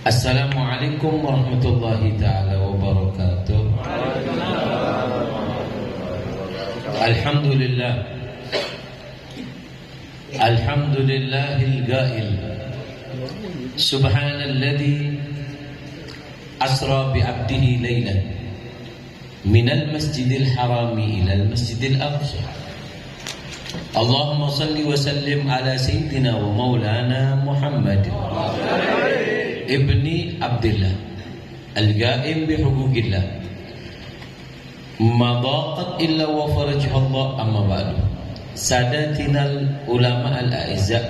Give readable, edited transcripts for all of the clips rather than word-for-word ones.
Assalamualaikum warahmatullahi ta'ala wabarakatuh. Alhamdulillah. Alhamdulillahil ghail. Subhanalladzi asra bi'abdihi laylan minal masjidil harami ilal masjidil aqsa. Allahumma salli wa sallim ala sayyidina wa maulana Muhammad ibni Abdullah al-ghaim bihuquqillah ma daqat illa wa farajha Allah, amma ba'du. Sadatinal ulama al-a'izza,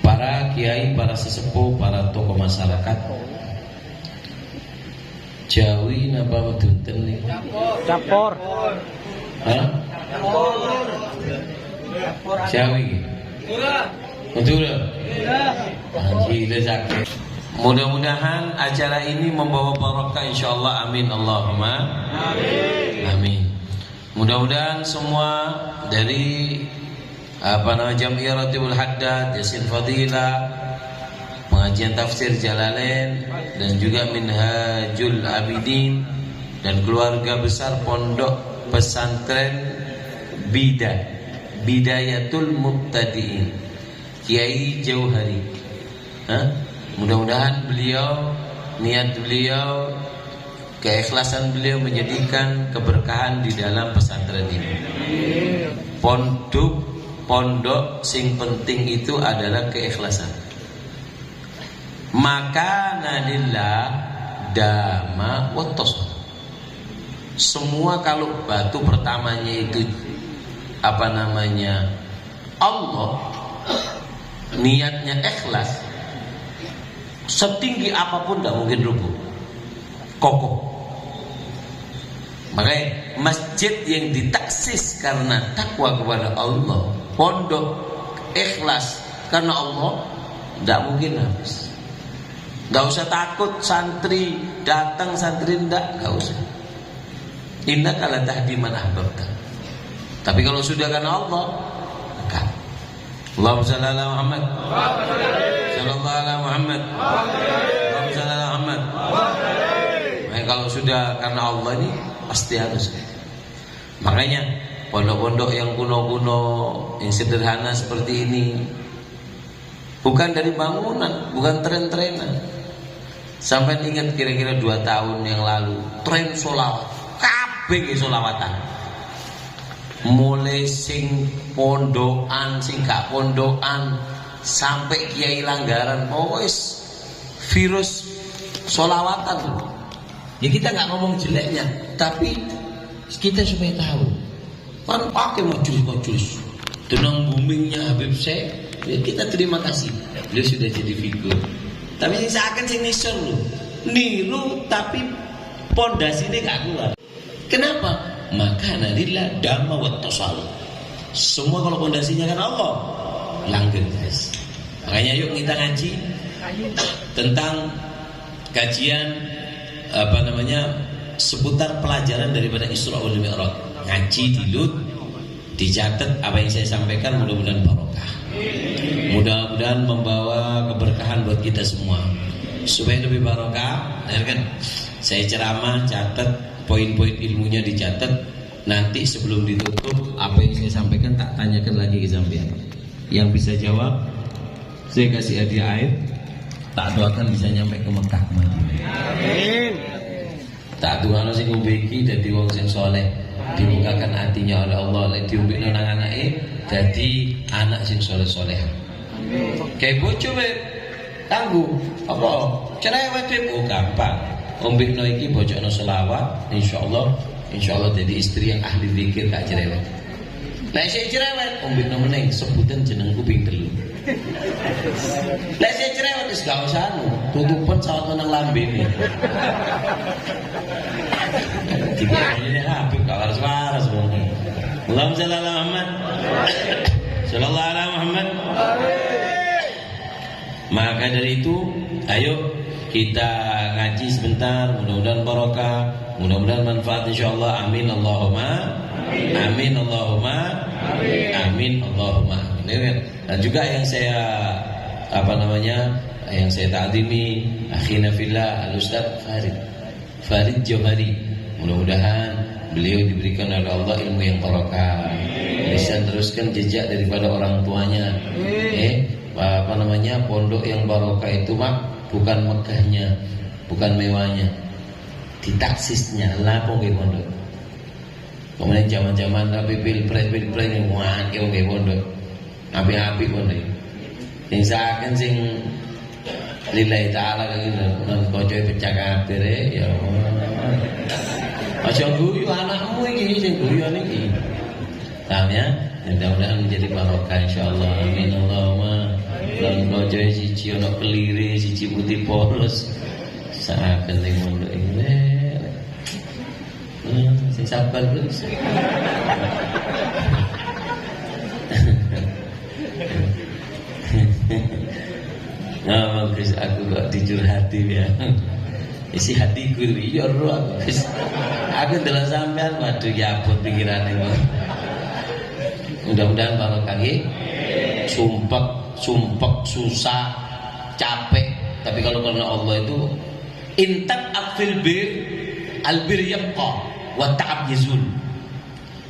para kiai, para sesepuh, para tokoh masyarakat. Jawi napa weduten niku? Dapur. Hah? Jawi. Betul. Mudah-mudahan acara ini membawa barokah insyaallah, amin Allahumma amin. Mudah-mudahan semua dari Jam'iyah Ratibul Haddad, Yasin Fadilah, pengajian tafsir Jalalain, dan juga Minhajul Abidin, dan keluarga besar Pondok Pesantren Bidayatul Mubtadiin Kiai Jauhari. Mudah-mudahan beliau, niat beliau, keikhlasan beliau menjadikan keberkahan di dalam pesantren ini. Pondok sing penting itu adalah keikhlasan. Maka nadillah dama watos. Semua kalau batu pertamanya itu Allah, niatnya ikhlas, setinggi apapun tidak mungkin rubuh, kokoh. Makanya masjid yang ditaksis karena takwa kepada Allah, pondok ikhlas karena Allah, tidak mungkin habis. Tidak usah takut santri datang, santri tidak usah. Innaka la tahdi man ahbabta. Tapi kalau sudah karena Allah, maka Allahumma shalli ala Muhammad, sallallahu ala Muhammad, Allahumma shalli ala Muhammad. Nah, kalau sudah karena Allah ini pasti harus. Makanya pondok-pondok yang kuno-kuno, yang sederhana seperti ini, bukan dari bangunan, bukan tren-trenan. Sampai ingat kira-kira 2 tahun yang lalu, tren sholawat, kabeh sholawatan. Mulai sing pondokan, sing gak pondokan, sampai kiai langgaran, virus sholawatan. Ya kita nggak ngomong jeleknya, tapi kita supaya tahu. Kan pakai majelis-majelis, tenang boomingnya Habib Syekh, ya kita terima kasih. Beliau sudah jadi figur. Tapi sing seakan sing nisor lu, niru tapi pondasinya gak kuat. Kenapa? Maka nadilah dhamma wattasal. Semua kalau pondasinya kan Allah, langgeng guys. Makanya yuk kita ngaji tentang kajian seputar pelajaran daripada Isra wal Mi'raj. Ngaji dilut, dicatat apa yang saya sampaikan, mudah-mudahan barokah. Mudah-mudahan membawa keberkahan buat kita semua. Supaya lebih barokah, kan? Saya ceramah, catat poin-poin ilmunya, dicatat. Nanti sebelum ditutup, apa yang saya sampaikan tak tanyakan lagi ke sampean. Yang bisa jawab, saya kasih hadiah air. Tak doakan bisa nyampe ke Mekah kemarin. Amin. Tak doakan sing ngubeki dadi wong sing soleh, dibukakan hatinya oleh Allah, lek diombekno nang anake dadi anak sing soleh-soleh. Amin. Kayak bojo wae tangguh apa? Cerewet wae gampang. Ombekno iki bojokno selawat, insyaallah jadi istri yang ahli zikir gak cerewet. Nek sik cerewet ombekno meneh sebutan jeneng kuping telu. Nek sik cerewet wis gak usah tutupan sawet nang lambene. Dikene Habib gak waras-waras wong. Allahumma shalli ala Muhammad. Sallallahu ala Muhammad. Maka dari itu, ayo kita ngaji sebentar, mudah-mudahan barokah, mudah-mudahan manfaat insyaallah. Amin Allahumma amin Allahumma amin Allahumma amin. Dan juga yang saya apa namanya yang saya ta'zimi, akhina fillah Al-Ustaz Farid Johari. Mudah-mudahan beliau diberikan oleh Allah ilmu yang barokah, bisa teruskan jejak daripada orang tuanya. Apa namanya, pondok yang barokah itu mak bukan megahnya, bukan mewahnya, ditaksisnya lah pondok pondok. Kemudian zaman-zaman tapi pilpres yang muat yang pondok, api pondok. Sing saken sing lillahi ta'ala kan nang kocok pecah kabeh ya. Aja guyu anakmu iki sing guyon iki. Paham ya? Mudah-mudahan menjadi barokah insyaallah. Amin Allahumma. Lan kocok siji ono kelire, siji putih polos. Saken ning mondok iki. Sing sabar terus. Nah, bagus aku kok dicurhati ya. Isi hatiku iya roh aku. Aku ndelok sampean waduh ya abot pikirane kok. Mudah-mudahan barokah nggih. Sumpek susah, capek, tapi kalau karena Allah itu intab afil bir albir yabqa wa ta'ab yazul.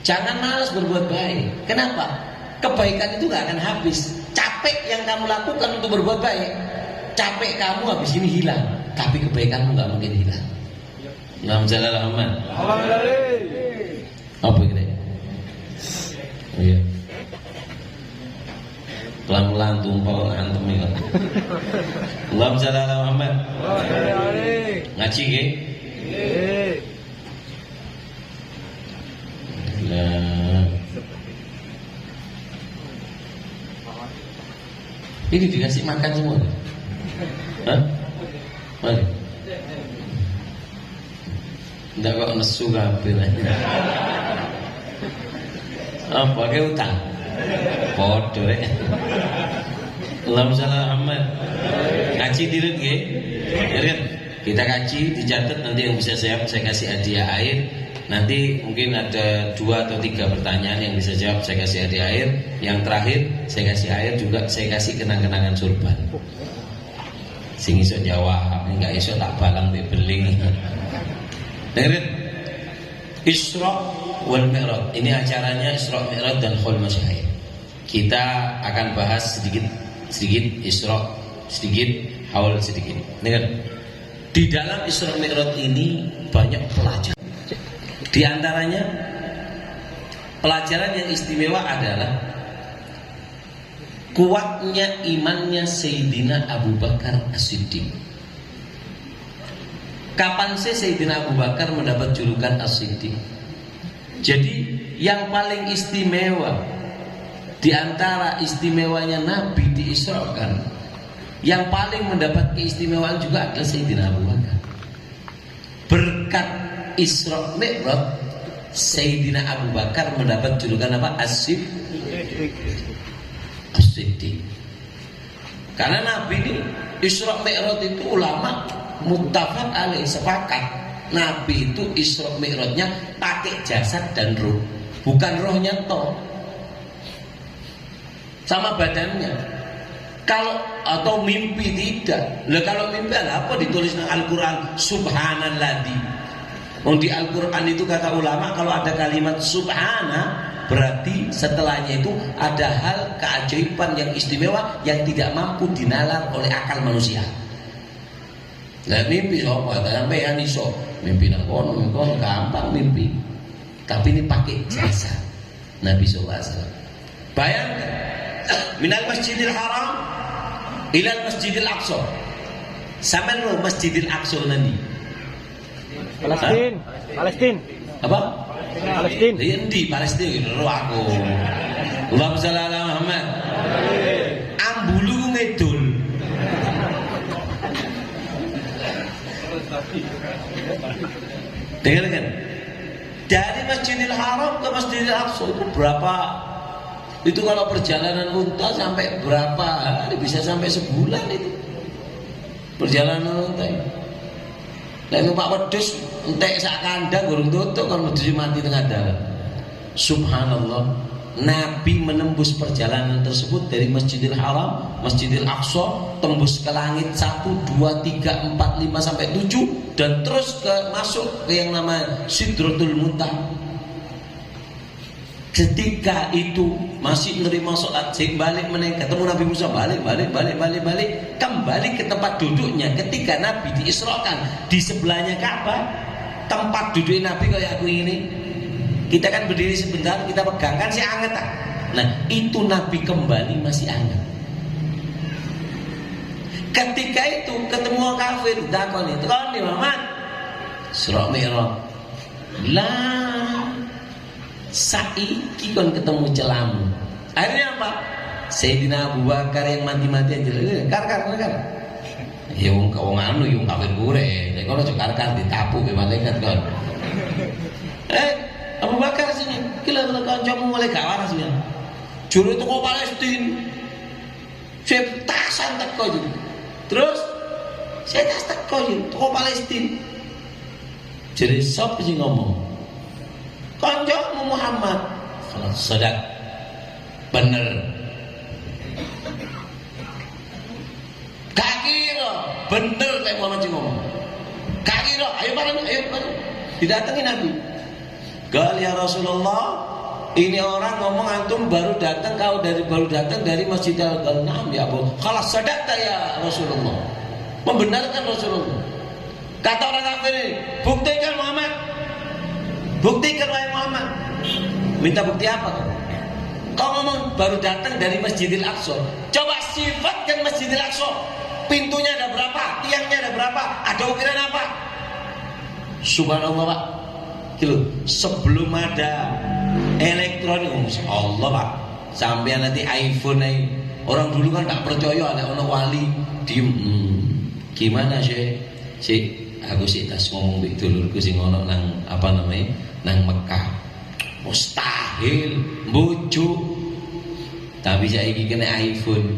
Jangan malas berbuat baik. Kenapa? Kebaikan itu gak akan habis. Capek yang kamu lakukan untuk berbuat baik, capek kamu habis ini hilang, tapi kebaikanmu gak mungkin hilang. Alhamdulillah. Apa ini? Oh iya. Pelan-pelan tumpal antem ini. Alhamdulillah Muhammad. Ngaji ke? Nah. Ini dikasih makan semua. Hah? Mari. Nggak kok nesu kabeh. Apa ke utang? Podo rek. Alhamdulillah Muhammad. Ngaji dirut nggih. Ya, kita kaji dicatat, nanti yang bisa saya kasih hadiah air. Nanti mungkin ada 2 atau 3 pertanyaan yang bisa jawab, saya kasih hadiah air. Yang terakhir saya kasih air juga, saya kasih kenang-kenangan surban. Sing iso jawab, enggak iso tak balang di beling. Dengerin. Isra wal Mi'raj. Ini acaranya Isra Mi'raj dan Khul Masyahid. Kita akan bahas sedikit Isra, sedikit Haul sedikit. Dengar. Di dalam Isra Mi'raj ini banyak pelajaran. Di antaranya pelajaran yang istimewa adalah kuatnya imannya Sayyidina Abu Bakar As-Siddiq. Kapan sih Sayyidina Abu Bakar mendapat julukan As-Siddiq? Jadi yang paling istimewa di antara istimewanya Nabi diisrakan, yang paling mendapat keistimewaan juga adalah Sayyidina Abu Bakar. Berkat Isra Mi'raj, Sayyidina Abu Bakar mendapat julukan apa? As-Siddiq. Karena Nabi ini Isra Mi'raj itu ulama muttafaq alaih, sepakat. Nabi itu Isra Mi'rajnya pakai jasad dan ruh, bukan rohnya toh, sama badannya. Kalau atau mimpi tidak. Lah kalau mimpi apa ditulis dalam Al-Qur'an subhanalladzi. Di Al-Quran itu kata ulama kalau ada kalimat subhana, berarti setelahnya itu ada hal keajaiban yang istimewa yang tidak mampu dinalar oleh akal manusia. Lah mimpi sapa? Sampeyan iso mimpi nang kono gampang mimpi. Tapi ini pakai jasa Nabi sallallahu alaihi wasallam. Bayangkan minal Masjidil Haram ila Masjidil Aqsa. Sampeyan Masjidil Aqsa nanti Palestina. Apa? Palestina. Di Palestina ro aku. Allahumma shalli ala Muhammad. Ambulu ngedul. Dengarkan. Dari Masjidil Haram ke Masjidil Aqsa itu berapa? Itu kalau perjalanan unta sampai berapa hari? Bisa sampai sebulan itu. Perjalanan unta. Lalu Pak Wedus entek sak kandang gurung tutuk kan wedus mati tengah dalan. Subhanallah. Nabi menembus perjalanan tersebut dari Masjidil Haram, Masjidil Aqsa, tembus ke langit 1, 2, 3, 4, 5 sampai 7 dan terus masuk ke yang namanya Sidratul Muntaha. Ketika itu masih menerima sholat, balik menengah ketemu Nabi Musa, balik kembali ke tempat duduknya. Ketika Nabi diisrokan di sebelahnya Ka'bah, tempat duduk Nabi kayak aku ini. Kita kan berdiri sebentar, kita pegangkan si anget. Nah, itu Nabi kembali masih anget. Ketika itu ketemu orang kafir, dakon itu kan di Muhammad Isra Mi'raj. Lah, saiki kon ketemu celamu. Akhirnya apa? Sayyidina Abu Bakar yang mati-matian jelas. Kar. Ya wong anu yung kafir kure. Nek kono kar ditapu be malaikat kon. Abu Bakar sini, kira kancamu mulai gak waras ya. Juru itu kok Palestina. Saya tasan teko jadi. Terus saya tas teko jadi kok Palestina. Jadi sop sih ngomong. Kancamu Muhammad. Sadak. Bener. Gak kira bener kayak Muhammad sih ngomong. Gak kira, ayo bareng. Didatengin Nabi. Gal ya Rasulullah, ini orang ngomong antum baru datang dari Masjid Al-Ghanam ya Abu. Kalau sadaqta ya Rasulullah, membenarkan Rasulullah. Kata orang kafir ini, buktikan Muhammad, buktikan wahai Muhammad. Minta bukti apa? Kau ngomong baru datang dari Masjidil Aqsa. Coba sifatkan Masjidil Aqsa. Pintunya ada berapa? Tiangnya ada berapa? Ada ukiran apa? Subhanallah Pak. Gitu. Sebelum ada elektronik, Allah Pak, sampai nanti iPhone nih. Orang dulu kan tak percaya ada orang wali diem. Gimana sih? Aku sih tas ngomong di dulurku sing ono nang apa namanya? Nang Mekah. Mustahil bujuk. Tapi saiki kena iPhone.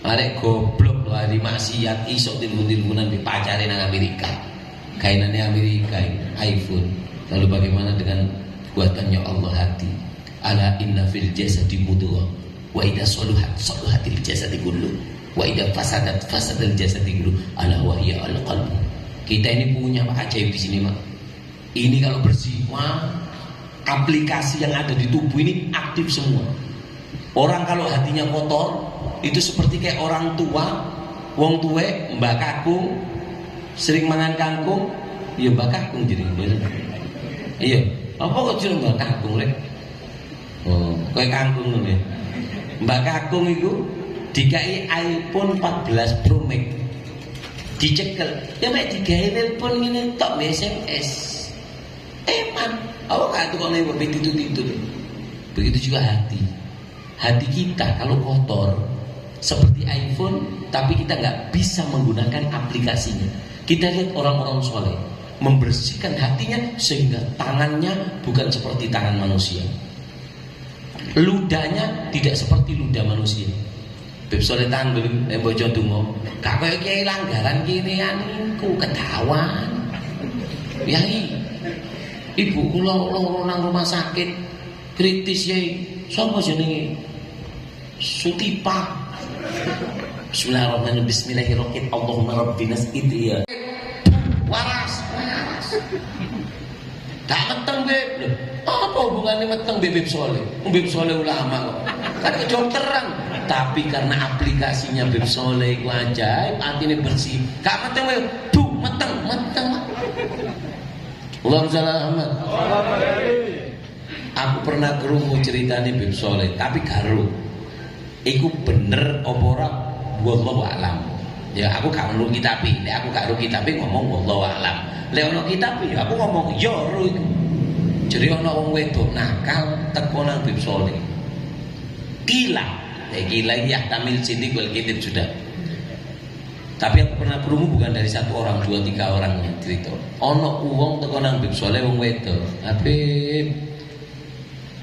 Arek goblok lari maksiat isok tilpun-tilpunan dipacari nang Amerika. Kainannya Amerika iPhone. Lalu bagaimana dengan buatannya Allah hati? Ala inna fil jasadi mudghah wa idza saluhatil jasadi kullu wa idza fasadal jasadi kullu ala wa hiya al qalb. Kita ini punya Pak ajaib di sini, Mak. Ini kalau bersih, wah, aplikasi yang ada di tubuh ini aktif semua. Orang kalau hatinya kotor itu seperti kayak orang tua, wong tuwe, mbak kakung sering mangan kangkung, ya mbak kakung jadi bener. Iya, apa kok jero mbak kakung rek? Oh, kayak kangkung ngono. Mbak kakung itu dikai iPhone 14 Pro Max. Dicekel, ya mek digawe telepon ngene tok SMS. Man, apa kok kok nek begitu. Begitu juga hati. Hati kita kalau kotor seperti iPhone, tapi kita nggak bisa menggunakan aplikasinya. Kita lihat orang-orang soleh membersihkan hatinya sehingga tangannya bukan seperti tangan manusia, ludahnya tidak seperti ludah manusia. Beb soleh tangan bojo donga gak kaya kiai langgaran kene niku ketahuan. Yai, ibu kula loro nang rumah sakit kritis yai. Sapa jenenge? Sutipa. Bismillahirrahmanirrahim. Allahumma rabbinas itu ya. Waras. Tak meteng beb. Apa hubungannya meteng beb soleh? Beb soleh ulama kok. Kan kedokteran. Tapi karena aplikasinya beb soleh itu ajaib, hatinya bersih. Gak meteng beb. Duh, meteng. Allahumma sholli ala Muhammad. Aku pernah krungu ceritane beb soleh, tapi karo. Iku bener apa ora? Wallahu a'lam. Ya aku gak perlu kitab iki. Nek aku gak perlu kitab ngomong wallahu a'lam. Lek ono kitab ya aku ngomong ya ro iku. Jadi ono wong wedok nakal teko nang beb soleh. Gila ya tamil sidik wal kitab sudah. Tapi aku pernah krungu bukan dari satu orang, 2-3 orang yang cerita. Ono wong teko nang beb soleh wong wedok. Habib.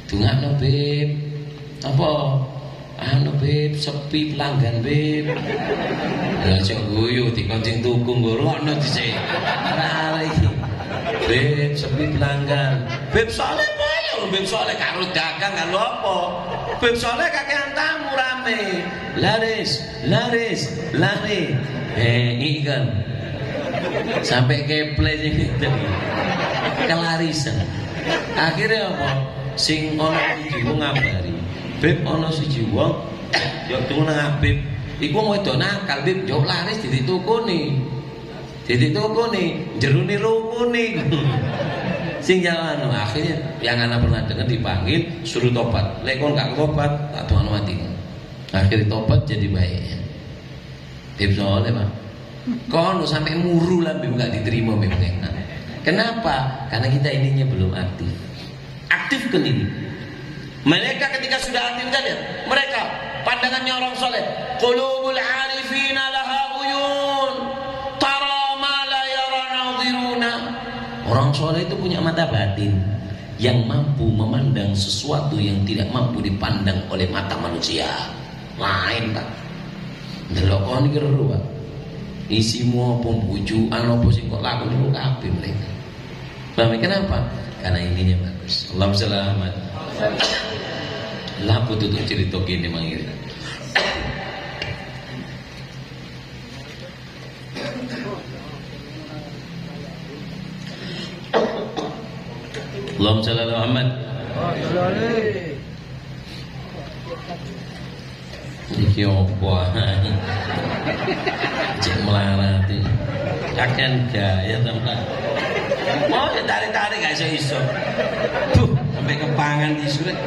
Dungakno beb. Apa? Anu beb, sepi pelanggan beb. Ya cok guyu dikoncing tuku ngurukno dhisik. Ora iki. Beb, sepi pelanggan. Beb soleh bae Beb Soleh karo dagang karo apa? Beb Soleh kakean tamu rame. Laris. Ikan. Sampai keple gitu. Kelarisan. Akhirnya apa? Sing ono siji wong ngabari. Beb ono siji wong yo turu nang Habib. Iku wedok nakal Beb, yo laris ditukuni. Jeruni rukuni. Sing jalan akhirnya yang anak pernah dengar dipanggil suruh tobat. Lek kon gak tobat, tak tuan mati. Akhirnya tobat jadi baik. Beb Soleh Pak. Kono sampai muru lah Beb gak diterima Beb. Kenapa? Karena kita ininya belum aktif. Aktifkan ini. Mereka ketika sudah aktif tadi, mereka pandangannya orang soleh. Qulubul arifina laha uyun tara ma la yara nadhiruna. Orang soleh itu punya mata batin yang mampu memandang sesuatu yang tidak mampu dipandang oleh mata manusia. Lain tak. Delok kon iki ro Pak. Isimu pembujukan apa sing kok lakon niku kabeh mereka. Paham kenapa? Karena ininya bagus. Allahumma selamat. Lah aku tutup cerita gini mangir. Allahumma shalli ala Muhammad. Iki opo cek melarati akan gaya tempat mau ya tarik-tarik gak iso sampai kepangan di sulit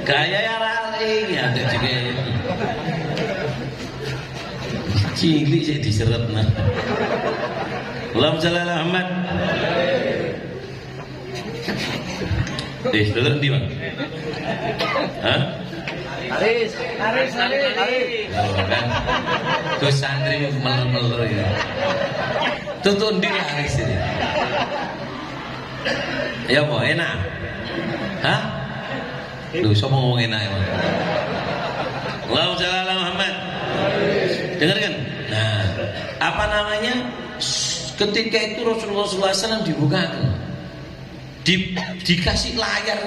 gaya ya rari ada juga cilik sih diseret nah Allahumma shalli ala Muhammad. Dulur ndi Bang? Hah? Haris. Oh, kan. Gus santri meler-meler ya. Tuntun ndi Haris ini. Ya apa enak? Hah? Lho sapa ngomong enak ya, Bang? Allahumma shalli ala Muhammad. Dengar kan? Nah, apa namanya? Ketika itu Rasulullah SAW dibukakan. Dikasih layar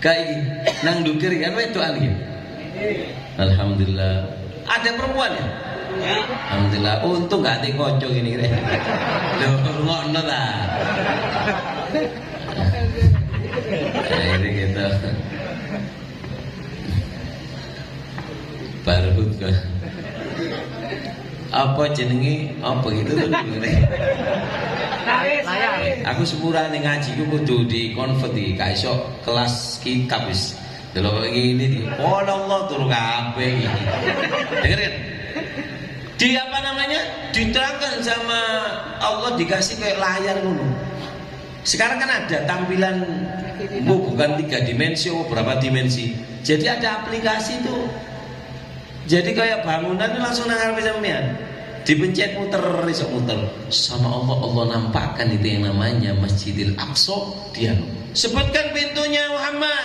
kayak gini nang dukir kan wedokan iki. Alhamdulillah ada perempuan ya. Alhamdulillah untung gak ati kanca gini kira. Lho ngono ta. Ini gitu. Barut kan. Apa jenenge apa gitu tuh. Aku sepurane ngaji ku kudu di-convert iki, gak iso kelas kitab wis. Delok ngene iki. Oh Allah turu kabeh iki. Dengerin. Di apa namanya? Diterangkan sama Allah dikasih kayak layar ngono. Sekarang kan ada tampilan bukan 3 dimensi, berapa dimensi. Jadi ada aplikasi tuh. Jadi kayak bangunan langsung nang ngarepe sampean. Dipencet muter iso muter sama Allah nampakkan itu yang namanya Masjidil Aqsa dia sebutkan pintunya Muhammad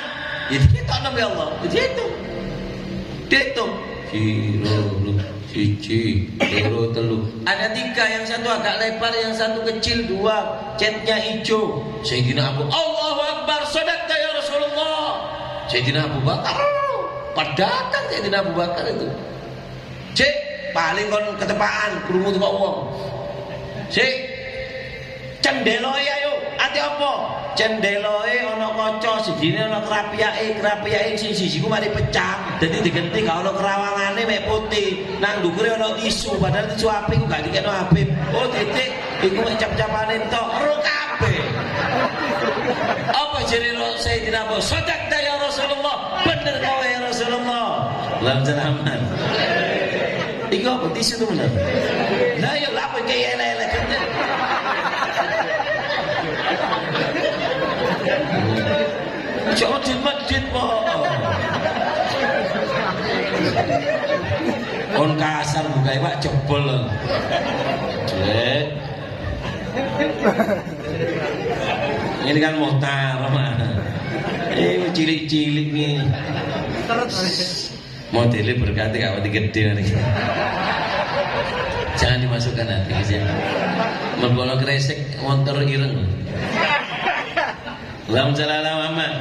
itu kita nabi Allah itu cici telu ada 3 yang satu agak lebar yang satu kecil 2 catnya hijau Sayyidina Abu Allahu Akbar sadaqta ya Rasulullah Sayyidina Abu Bakar padakan Sayyidina Abu Bakar itu cek paling kon ketepaan krungu teko wong. Sik. Cendeloe ayo, ati apa? Cendeloe ana kaca, sejine ana krapiyake sing siji ku mari pecah. Dadi digenti gak ana kerawangane mek putih. Nang ndukure ana tisu, padahal tisu apik ku gak dikeno Habib. Oh, titik iku mek cap-capane tok ro kabeh. Apa jenenge Sayyidina Abu Sadaqta ya Rasulullah? Bener kowe ya Rasulullah. Lam salaman. Iku apa tisu itu benar? Nah ya apa kayak elek-elek kan? Jangan dimadit po. On kasar buka Pak jebol. Jelek. Ini kan motor mah. Cilik-cilik nih. Modelnya berkati gak mati gede nih. Jangan dimasukkan hati ya. Mergono kresek motor ireng. Allahumma shalli ala Muhammad.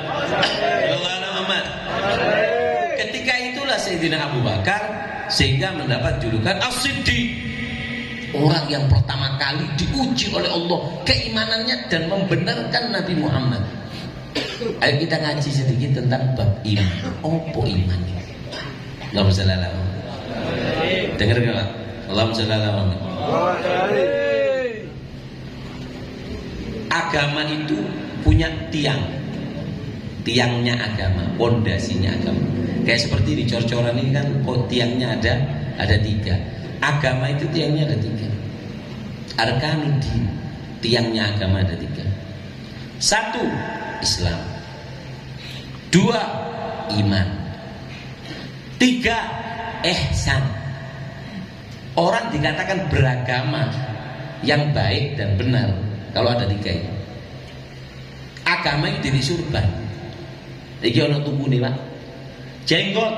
Muhammad. Ketika itulah Sayyidina Abu Bakar sehingga mendapat julukan As-Siddiq. Orang yang pertama kali diuji oleh Allah keimanannya dan membenarkan Nabi Muhammad. Ayo kita ngaji sedikit tentang bab iman. Apa iman? Allahumma shalli ala Muhammad. Dengar enggak, Pak? Allahumma shalli ala Muhammad. Agama itu punya tiang. Tiangnya agama, pondasinya agama. Kayak seperti di cor-coran ini kan tiangnya ada 3. Agama itu tiangnya ada 3. Arkanuddin, tiangnya agama ada 3. 1. Islam. 2. Iman. 3. Ihsan. Orang dikatakan beragama yang baik dan benar kalau ada 3 itu. Agama itu di surban. Iki ana tukune, Pak. Jenggot,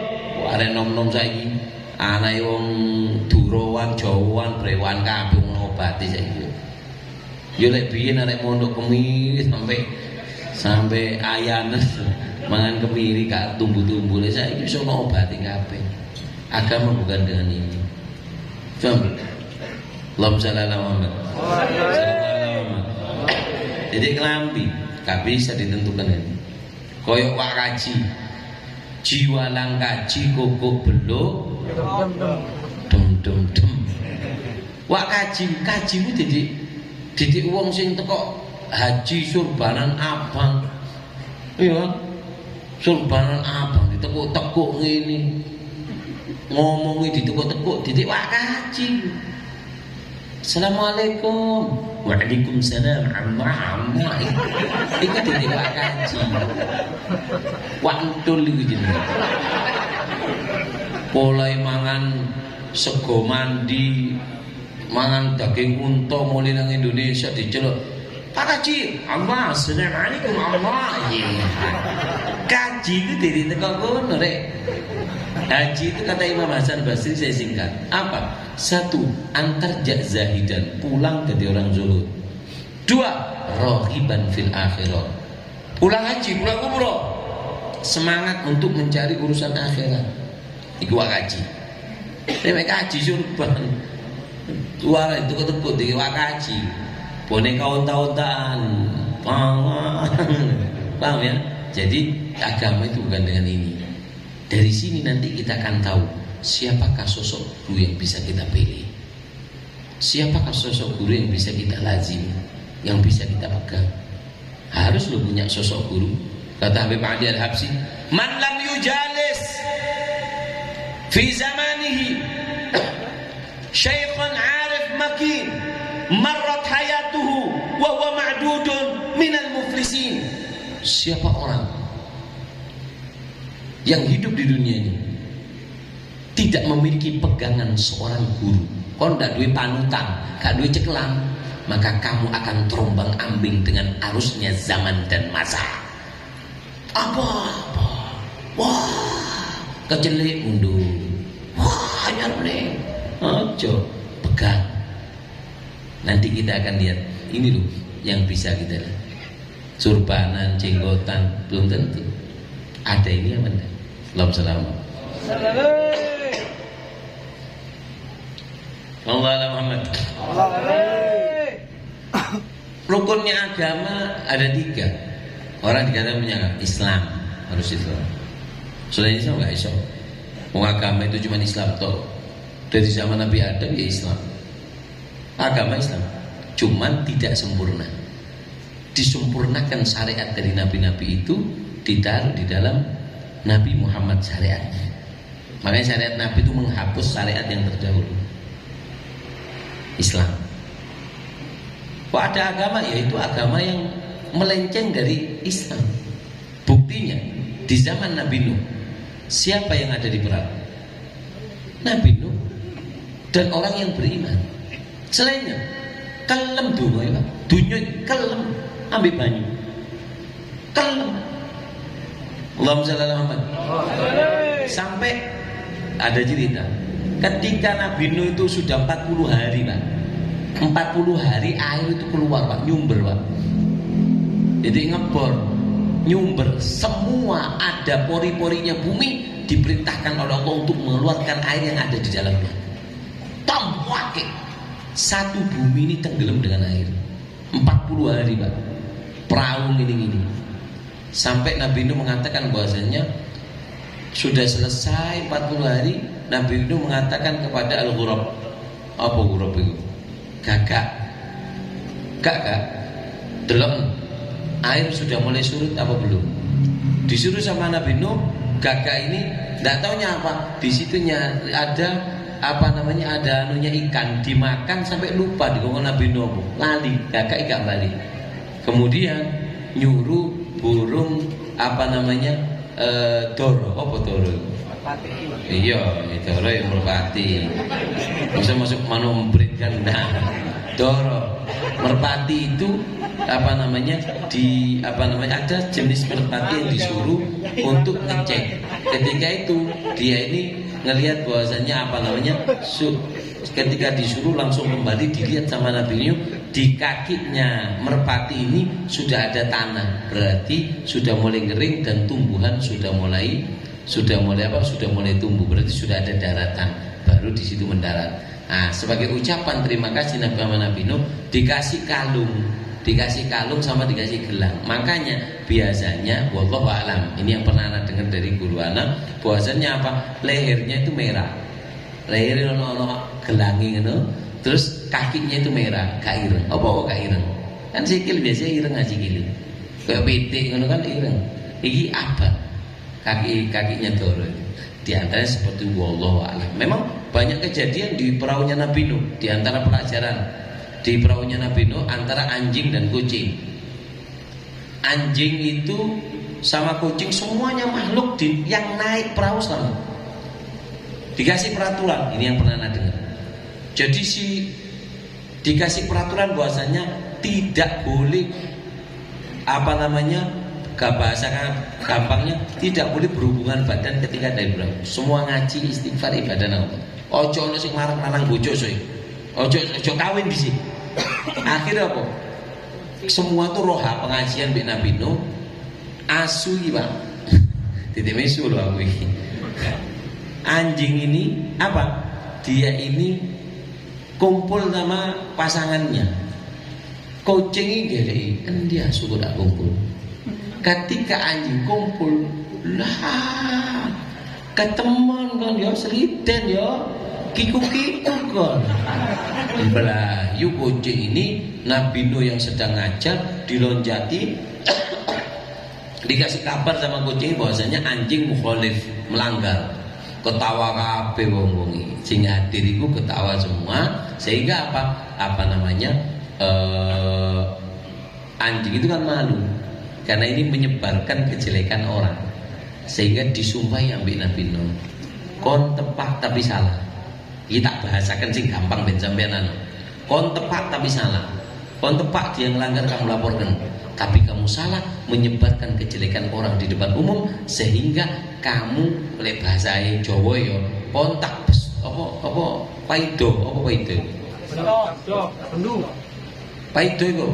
arek nom-nom saiki, anake wong Durawan, Jawaan, Brewan kabeh ngobati saiki. Yo lek biyen arek mondok kemis sampai ayanan mangan kemiri gak tumbuh-tumbuh, lek saiki iso ngobati kabeh. Agama bukan dengan ini. Coba. Allahumma shalli ala Muhammad. Jadi kelambi gak bisa ditentukan ini. Koyok wak kaji, jiwa lang kaji kokok belok, dem. Wak kaji itu didik uang sing teko haji surbanan abang, iya, surbanan abang ditekuk ngene, ngomongin ditekuk didik wak kaji. Assalamualaikum. Waalaikumsalam. Amma. Iku didik wak kaji. Wantul iku jenenge. Polai mangan sego mandi, mangan daging unta mulai nang Indonesia diceluk. Pak Kaji, Allah, assalamualaikum Allah. Kaji itu dari teko kono rek. Haji itu kata Imam Hasan Basri, saya singkat. Apa? 1. Antarja zahidan, pulang jadi orang zuhud. 2. Rohiban fil akhirat, pulang haji, pulang umroh, semangat untuk mencari urusan akhirat. Iku wakaji. Nek kaji surban. Suara itu ketekut di wakaji. Boneka unta-untaan. Paham ya? Jadi agama itu bukan dengan ini. Dari sini nanti kita akan tahu siapakah sosok guru yang bisa kita pilih, siapakah sosok guru yang bisa kita lazim, yang bisa kita pegang. Harus lu punya sosok guru. Kata Habib Adi Al-Habsi, man lam yujalis fi zamanihi syaikhan arif makin marrat hayatuhu wa huwa ma'dudun minal muflisin. Siapa orang yang hidup di dunia ini tidak memiliki pegangan seorang guru, kau ndak duwe panutan, gak duwe cekelan, maka kamu akan terombang ambing dengan arusnya zaman dan masa. Apa? Wah, kecelik mundur. Wah, nyarone. Ojo, pegang. Nanti kita akan lihat. Ini loh yang bisa kita lihat. Surbanan, jenggotan, belum tentu. Ada ini apa enggak? Allahumma Muhammad. Rukunnya agama ada 3. Orang dikatakan punya Islam, harus Islam. Selain Islam nggak iso. Agama itu cuma Islam toh. Dari zaman Nabi Adam ya Islam. Agama Islam, cuman tidak sempurna. Disempurnakan syariat dari nabi-nabi itu ditaruh di dalam Nabi Muhammad syariatnya. Makanya syariat Nabi itu menghapus syariat yang terdahulu, Islam. Kok ada agama? Yaitu agama yang melenceng dari Islam. Buktinya di zaman Nabi Nuh, siapa yang ada di perahu? Nabi Nuh dan orang yang beriman. Selainnya kelem dungo ya Pak. Dunya kelem ambil banyu. Kelem. Allahumma shalli ala Muhammad. Sampai ada cerita Ketika Nabi Nuh itu sudah 40 hari Pak, 40 hari air itu keluar Pak, nyumber Pak. Jadi ngebor, nyumber, semua ada pori-porinya bumi diperintahkan oleh Allah untuk mengeluarkan air yang ada di dalamnya. Tambahke, satu bumi ini tenggelam dengan air 40 hari Pak, perahu gini-gini. Sampai Nabi Nuh mengatakan bahwasanya sudah selesai 40 hari, Nabi Nuh mengatakan kepada Al-Ghurab, apa ghurab itu? Gagak, delok, air sudah mulai surut apa belum? Disuruh sama Nabi Nuh, gagak ini tidak taunya apa, di situnya ada apa namanya, ada anunya ikan, dimakan sampai lupa dikongkon Nabi Nuh, lali, gagak gak balik. Kemudian nyuruh burung apa namanya, doro, apa doro? Iya, doro yang merpati. Bisa masuk manombrit kan? Nah, doro, merpati itu apa namanya, di apa namanya, ada jenis merpati yang disuruh untuk ngecek. Ketika itu dia ini ngelihat bahwasanya apa namanya, ketika disuruh langsung kembali dilihat sama Nabi Nuh, di kakinya merpati ini sudah ada tanah, berarti sudah mulai kering dan tumbuhan sudah mulai apa? Sudah mulai tumbuh, berarti sudah ada daratan, baru di situ mendarat. Nah, sebagai ucapan terima kasih Nabi Nuh dikasih kalung sama dikasih gelang. Makanya biasanya wallahu alam, ini yang pernah Ana dengar dari guru Ana, bahwasanya apa? Lehernya itu merah. Lehernya ono gelangi ngono, terus kakinya itu merah, gak ireng. Apa kok gak ireng? Kan sikil biasanya ireng aja sikil. Kayak pitik ngono kan ireng. Iki apa? Kakinya doro. Di antaranya seperti wallahu alam. Memang banyak kejadian di perahunya Nabi Nuh. Di antara pelajaran di perahunya Nabi Nuh antara anjing dan kucing. Anjing itu sama kucing semuanya makhluk yang naik perahu selalu dikasih peraturan. Ini yang pernah Anda dengar. Jadi dikasih peraturan bahwasanya tidak boleh apa namanya, bahasa gampangnya tidak boleh berhubungan badan ketika dari perahu. Semua ngaji istighfar ibadah nang. Ojo ono sing marang lanang bojo soe. Ojo kawin di sini. Akhirnya apa? Semua tuh roha pengajian Mbak Nabi Nuh asu iki Pak. Titik mesu loh aku ini. Anjing ini apa? Dia ini kumpul sama pasangannya. Kucing ini kan dia suka tak kumpul. Ketika anjing kumpul, lah ketemuan kan ya, seliden ya, kiku-kiku kan. Belah, yuk kucing ini Nabi Nuh yang sedang ngajar dilonjati, dikasih kabar sama kucing bahwasanya anjing mukhalif, melanggar. Ketawa kabeh wong-wong iki. Sing hadir iku ketawa semua, sehingga apa namanya? Anjing itu kan malu. Karena ini menyebarkan kejelekan orang, sehingga disumpahi ambek Nabi Nuh. Kon tepak tapi salah. Kita bahasakan sing gampang ben sampean anu. Kon tepak tapi salah. Kon tepak dia melanggar kamu laporkan. Tapi kamu salah menyebarkan kejelekan orang di depan umum, sehingga kamu oleh bahasa Jawa ya kontak apa paido paido itu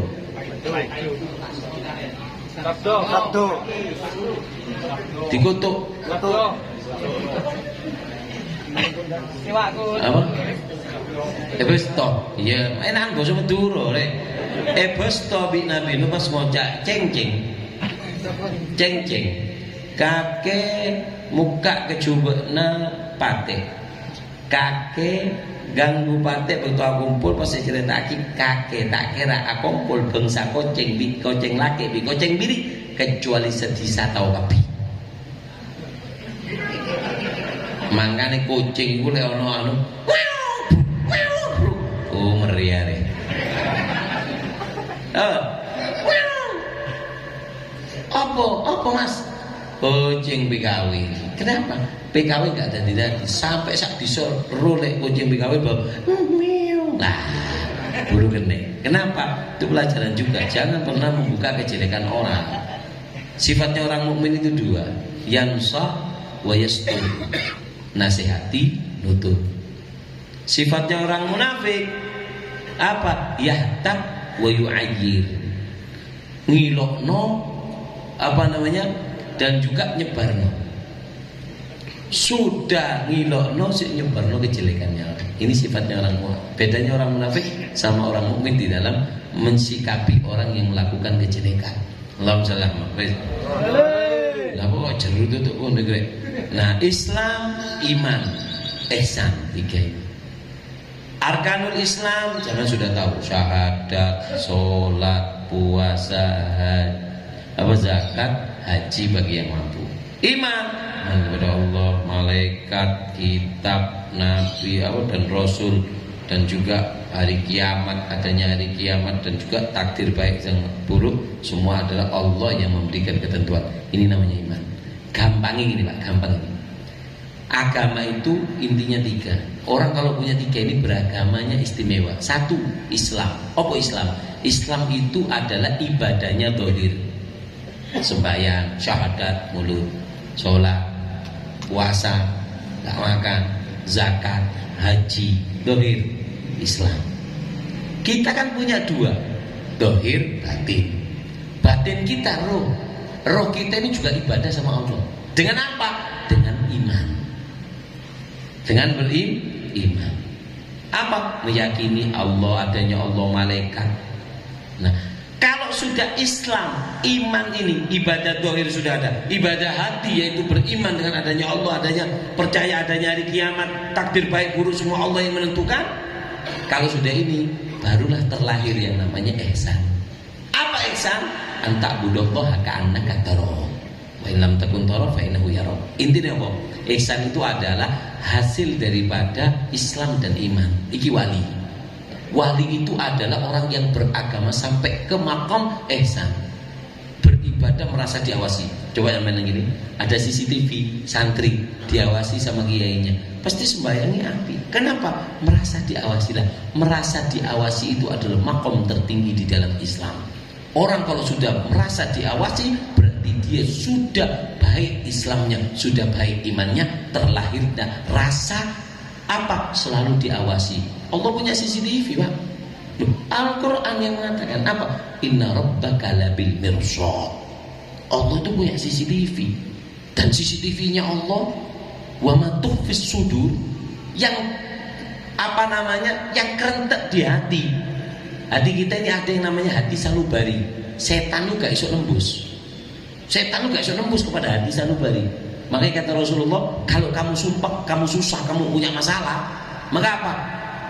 sabdo dikutuk apa? Besto, iya, enak basa Madura rek. Besto bi Nabi Nuh pas ngocak cengceng, kakek muka kecubena pate, kakek ganggu pate begitu kumpul pas cerita kakek tak kira aku kumpul bangsa koceng bi koceng laki bi koceng biri kecuali sedisa tau kapi. Mangkane kucing iku lek ana anu meriah deh. Apa mas? Kucing PKW. Kenapa? PKW gak ada sampai sak bisa rolek kucing PKW bawa nah buru gede. Kenapa? Itu pelajaran juga. Jangan pernah membuka kejelekan orang. Sifatnya orang mukmin itu dua, yansah wa yastur. Nasihati, nutup. Sifatnya orang munafik apa? Yahtab wa yu'ayyir, ngilokno apa namanya, dan juga nyebarno. Sudah ngilokno sik nyebarno kejelekannya. Ini sifatnya orang munafik. Bedanya orang munafik sama orang mukmin di dalam mensikapi orang yang melakukan kejelekan. Allahumma shalli ala Muhammad. Lah kok jeru tutuk ngono iki. Nah, Islam, iman, ihsan, tiga ini. Arkanul Islam jangan sudah tahu, syahadat, sholat, puasa, zakat, haji bagi yang mampu. Iman kepada Allah, malaikat, kitab, nabi, dan rasul, dan juga hari kiamat, adanya hari kiamat, dan juga takdir baik dan buruk, semua adalah Allah yang memberikan ketentuan. Ini namanya iman. Gampangnya gini Pak, gampang ini. Agama itu intinya tiga. Orang kalau punya tiga ini beragamanya istimewa. Satu, Islam. Apa Islam? Islam itu adalah ibadahnya zahir. Sembahyang, syahadat, mulut, sholat, puasa, tak makan, zakat, haji, zahir, Islam. Kita kan punya dua, zahir, batin. Batin kita roh. Roh kita ini juga ibadah sama Allah. Dengan apa? Dengan iman. Dengan beriman. Apa? Meyakini Allah, adanya Allah, malaikat. Nah, kalau sudah Islam, iman ini, ibadah zahir sudah ada, ibadah hati yaitu beriman dengan adanya Allah, adanya percaya adanya hari kiamat, takdir baik buruk semua Allah yang menentukan. Kalau sudah ini, barulah terlahir yang namanya ihsan. Apa ihsan? Anta'budallaha ka'annaka tarahu wa in lam takun tarahu fa innahu yarak. Intinya apa? Ihsan itu adalah hasil daripada Islam dan iman. Iki wali. Wali itu adalah orang yang beragama sampai ke maqam ihsan. Beribadah merasa diawasi. Coba yang main gini, ada CCTV, santri diawasi sama kiainya, pasti sembahyangnya api. Kenapa? Merasa diawasi lah. Merasa diawasi itu adalah maqam tertinggi di dalam Islam. Orang kalau sudah merasa diawasi, berarti dia sudah baik Islamnya, sudah baik imannya, terlahir dan rasa apa? Selalu diawasi. Allah punya CCTV, Pak. Al-Quran yang mengatakan apa? Inna rabbaka labil mirsad. Allah itu punya CCTV. Dan CCTV-nya Allah wa ma tukhfis sudur, yang apa namanya? Yang kerentek di hati. Hati kita ini ada yang namanya hati sanubari. Setan itu gak iso nembus. Setan itu gak iso nembus kepada hati sanubari. Makanya kata Rasulullah, kalau kamu sumpah, kamu susah, kamu punya masalah, maka apa?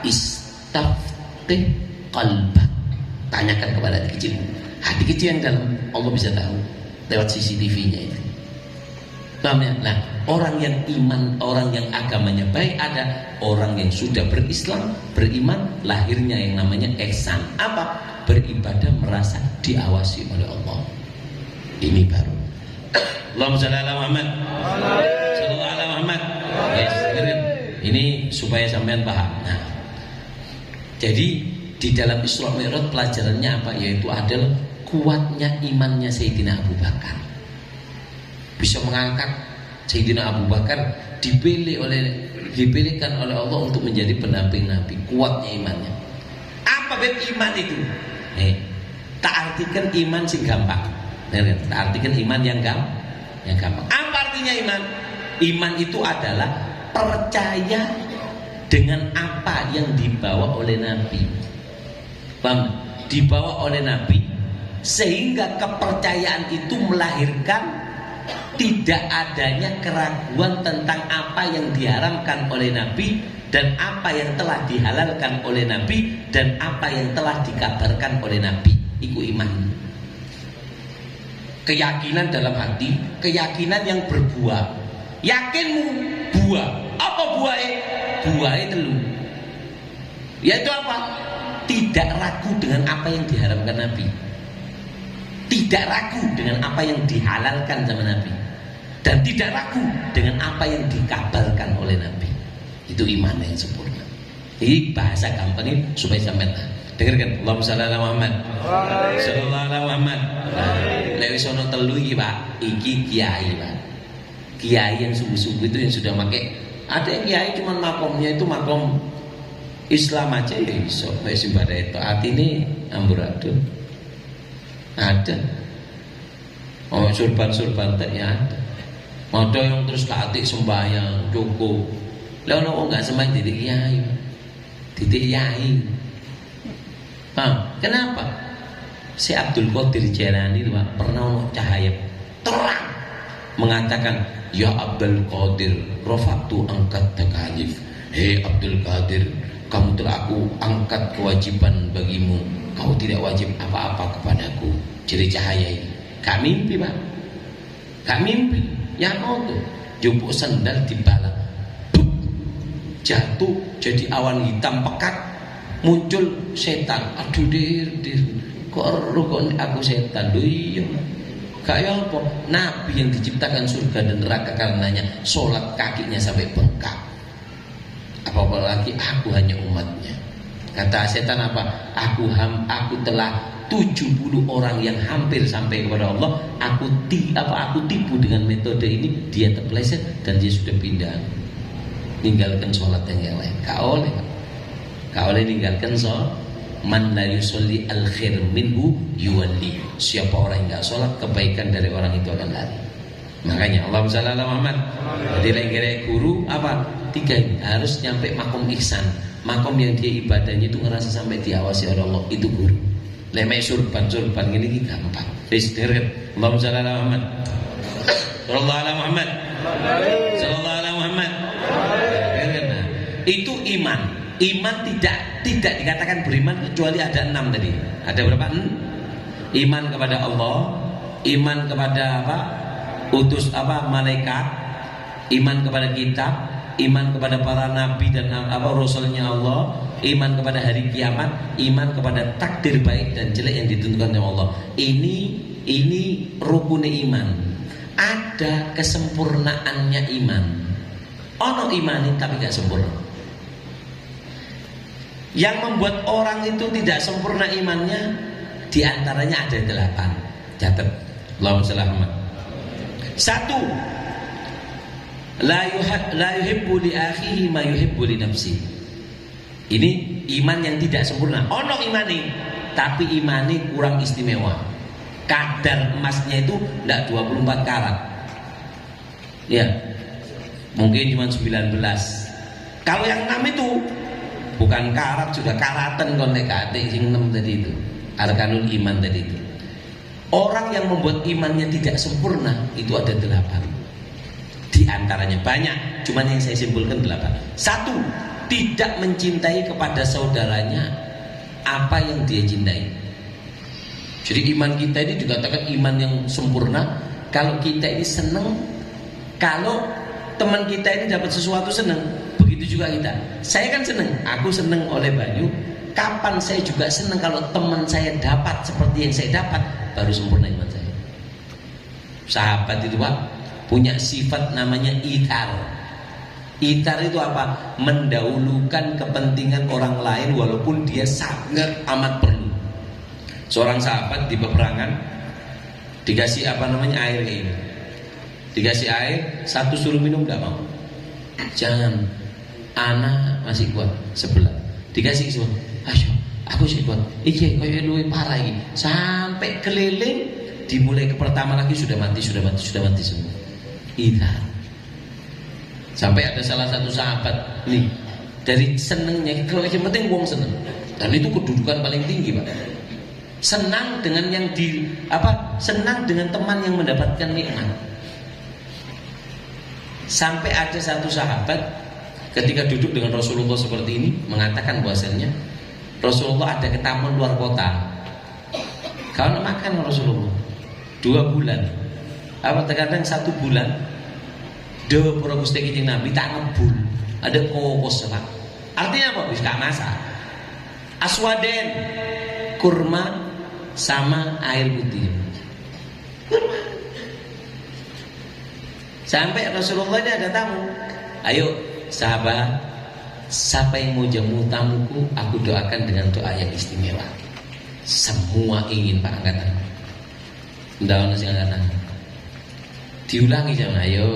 Istaftih qalbak. Tanyakan kepada hati kecil. Hati kecil yang dalam Allah bisa tahu lewat CCTV-nya itu. Paham ya? Nah, orang yang iman, orang yang agamanya baik, ada orang yang sudah berislam, beriman, lahirnya yang namanya ihsan. Apa? Beribadah merasa diawasi oleh Allah. Ini baru. Allahumma shalli ala Muhammad. Sallallahu ala Muhammad. Yes, ini supaya sampean paham. Nah, jadi di dalam Isra Mi'raj pelajarannya apa? Yaitu adalah kuatnya imannya Sayyidina Abu Bakar. Bisa mengangkat Sayyidina Abu Bakar, dipilihkan oleh Allah untuk menjadi pendamping Nabi. Kuatnya imannya. Apa beb iman itu? Tak artikan iman sing gampang. Tak artikan iman yang gampang. Apa artinya iman? Iman itu adalah percaya dengan apa yang dibawa oleh Nabi. Paham? Dibawa oleh Nabi, sehingga kepercayaan itu melahirkan tidak adanya keraguan tentang apa yang diharamkan oleh Nabi dan apa yang telah dihalalkan oleh Nabi dan apa yang telah dikabarkan oleh Nabi. Iku iman. Keyakinan dalam hati, keyakinan yang berbuah. Yakinmu buah. Apa buahnya? Buahnya telu. Yaitu apa? Tidak ragu dengan apa yang diharamkan Nabi. Tidak ragu dengan apa yang dihalalkan sama Nabi. Dan tidak ragu dengan apa yang dikabarkan oleh Nabi. Itu iman yang sempurna. Ini bahasa gampang ini supaya sampai dengarkan. Allahumma shalli ala Muhammad. Sallallahu ala Muhammad. Lewis ono telu iki, Pak. Iki kiai, Pak. Kiai yang sungguh-sungguh itu yang sudah pakai. Ada yang kiai cuman makomnya itu makom Islam aja ya iso mek simbare itu atine amburadul. Ada. Oh surban-surban tak ya ada. Ada yang terus katik sembahyang cukup. Lah ono wong enggak sembahyang titik kiai. Titik kiai. Kenapa? Si Abdul Qadir Jailani pernah ono cahaya terang mengatakan, ya Abdul Qadir, rafa'tu angkat takalif. Hei Abdul Qadir, kamu telah aku angkat kewajiban bagimu. Kau tidak wajib apa-apa kepadaku. Jadi cahaya ini gak mimpi Pak, gak mimpi. Yang mau tuh jupuk sendal dibalang, jatuh jadi awan hitam pekat, muncul setan. Aduh dir kok aku setan. Duh iya kayak apa? Nabi yang diciptakan surga dan neraka karenanya sholat kakinya sampai bengkak. Apalagi aku hanya umatnya. Kata setan apa? Aku telah 70 orang yang hampir sampai kepada Allah. Aku tipu dengan metode ini. Dia terpeleset dan dia sudah pindah, ninggalkan sholat yang lain. Kau oleh ninggalkan sholat. Man la yusolli al khair minhu yuwalli. Siapa orang yang enggak sholat, kebaikan dari orang itu akan lari. Makanya Allahumma shalli ala Muhammad. Jadi lagi guru apa? 3 ini harus nyampe makom ihsan. Makom yang dia ibadahnya itu ngerasa sampai diawasi oleh Allah, itu guru. Lemek surban ini gampang. Istirahat. Allahumma shalli ala Muhammad. Sallallahu ala Muhammad. Sallallahu ala Muhammad. Itu iman. Iman tidak dikatakan beriman kecuali ada 6 tadi. Ada berapa? Iman kepada Allah, iman kepada apa? Malaikat, iman kepada kitab, iman kepada para nabi dan rasulnya Allah, iman kepada hari kiamat, iman kepada takdir baik dan jelek yang ditentukan oleh Allah. Ini rukun iman. Ada kesempurnaannya iman. Ono imani tapi gak sempurna. Yang membuat orang itu tidak sempurna imannya, diantaranya ada 8. Catat. Allahumma shalli ala Muhammad. 1. La yuhibbu li akhihi ma yuhibbu li nafsi. Ini iman yang tidak sempurna. Ono imani, tapi imani kurang istimewa. Kadar emasnya itu tidak 24 karat. Ya. Mungkin cuma 19. Kalau yang 6 itu bukan karat, sudah karatan konek kate sing 6 tadi itu. Arkanul iman tadi itu. Orang yang membuat imannya tidak sempurna itu ada 8. Di antaranya banyak, cuman yang saya simpulkan 8. 1. Tidak mencintai kepada saudaranya apa yang dia cintai. Jadi iman kita ini dikatakan iman yang sempurna kalau kita ini senang, kalau teman kita ini dapat sesuatu senang. Begitu juga kita. Saya kan senang, aku senang oleh Bayu. Kapan saya juga senang kalau teman saya dapat seperti yang saya dapat, baru sempurna iman saya. Sahabat itu Pak punya sifat namanya itar. Itar itu apa? Mendahulukan kepentingan orang lain walaupun dia sangat amat perlu. Seorang sahabat di peperangan dikasih air ini. Dikasih air, satu suruh minum gak mau. Jangan, anak masih kuat sebelah. Dikasih semua, ayo, aku sih kuat. Iya, kaya luwe parah ini. Sampai keliling, dimulai ke pertama lagi sudah mati semua. Itar. Sampai ada salah satu sahabat nih, dari senengnya, kalau yang penting wong seneng. Dan itu kedudukan paling tinggi Pak. Senang dengan yang senang dengan teman yang mendapatkan nikmat. Sampai ada satu sahabat ketika duduk dengan Rasulullah seperti ini mengatakan bahwasanya Rasulullah ada ke taman luar kota. Kalau makan Rasulullah 2 bulan, terkadang 1 bulan, do para Gusti Kanjeng Nabi tak ngebul, ada kokos Pak. Artinya apa? Wis gak masak. Aswaden, kurma sama air putih. Kurma. Sampai Rasulullah ini ada tamu. Ayo sahabat, siapa yang mau jamu tamuku, aku doakan dengan doa yang istimewa. Semua ingin Pak angkat tangan. Ndak ono sing angkat tangan. Diulangi jangan, ayo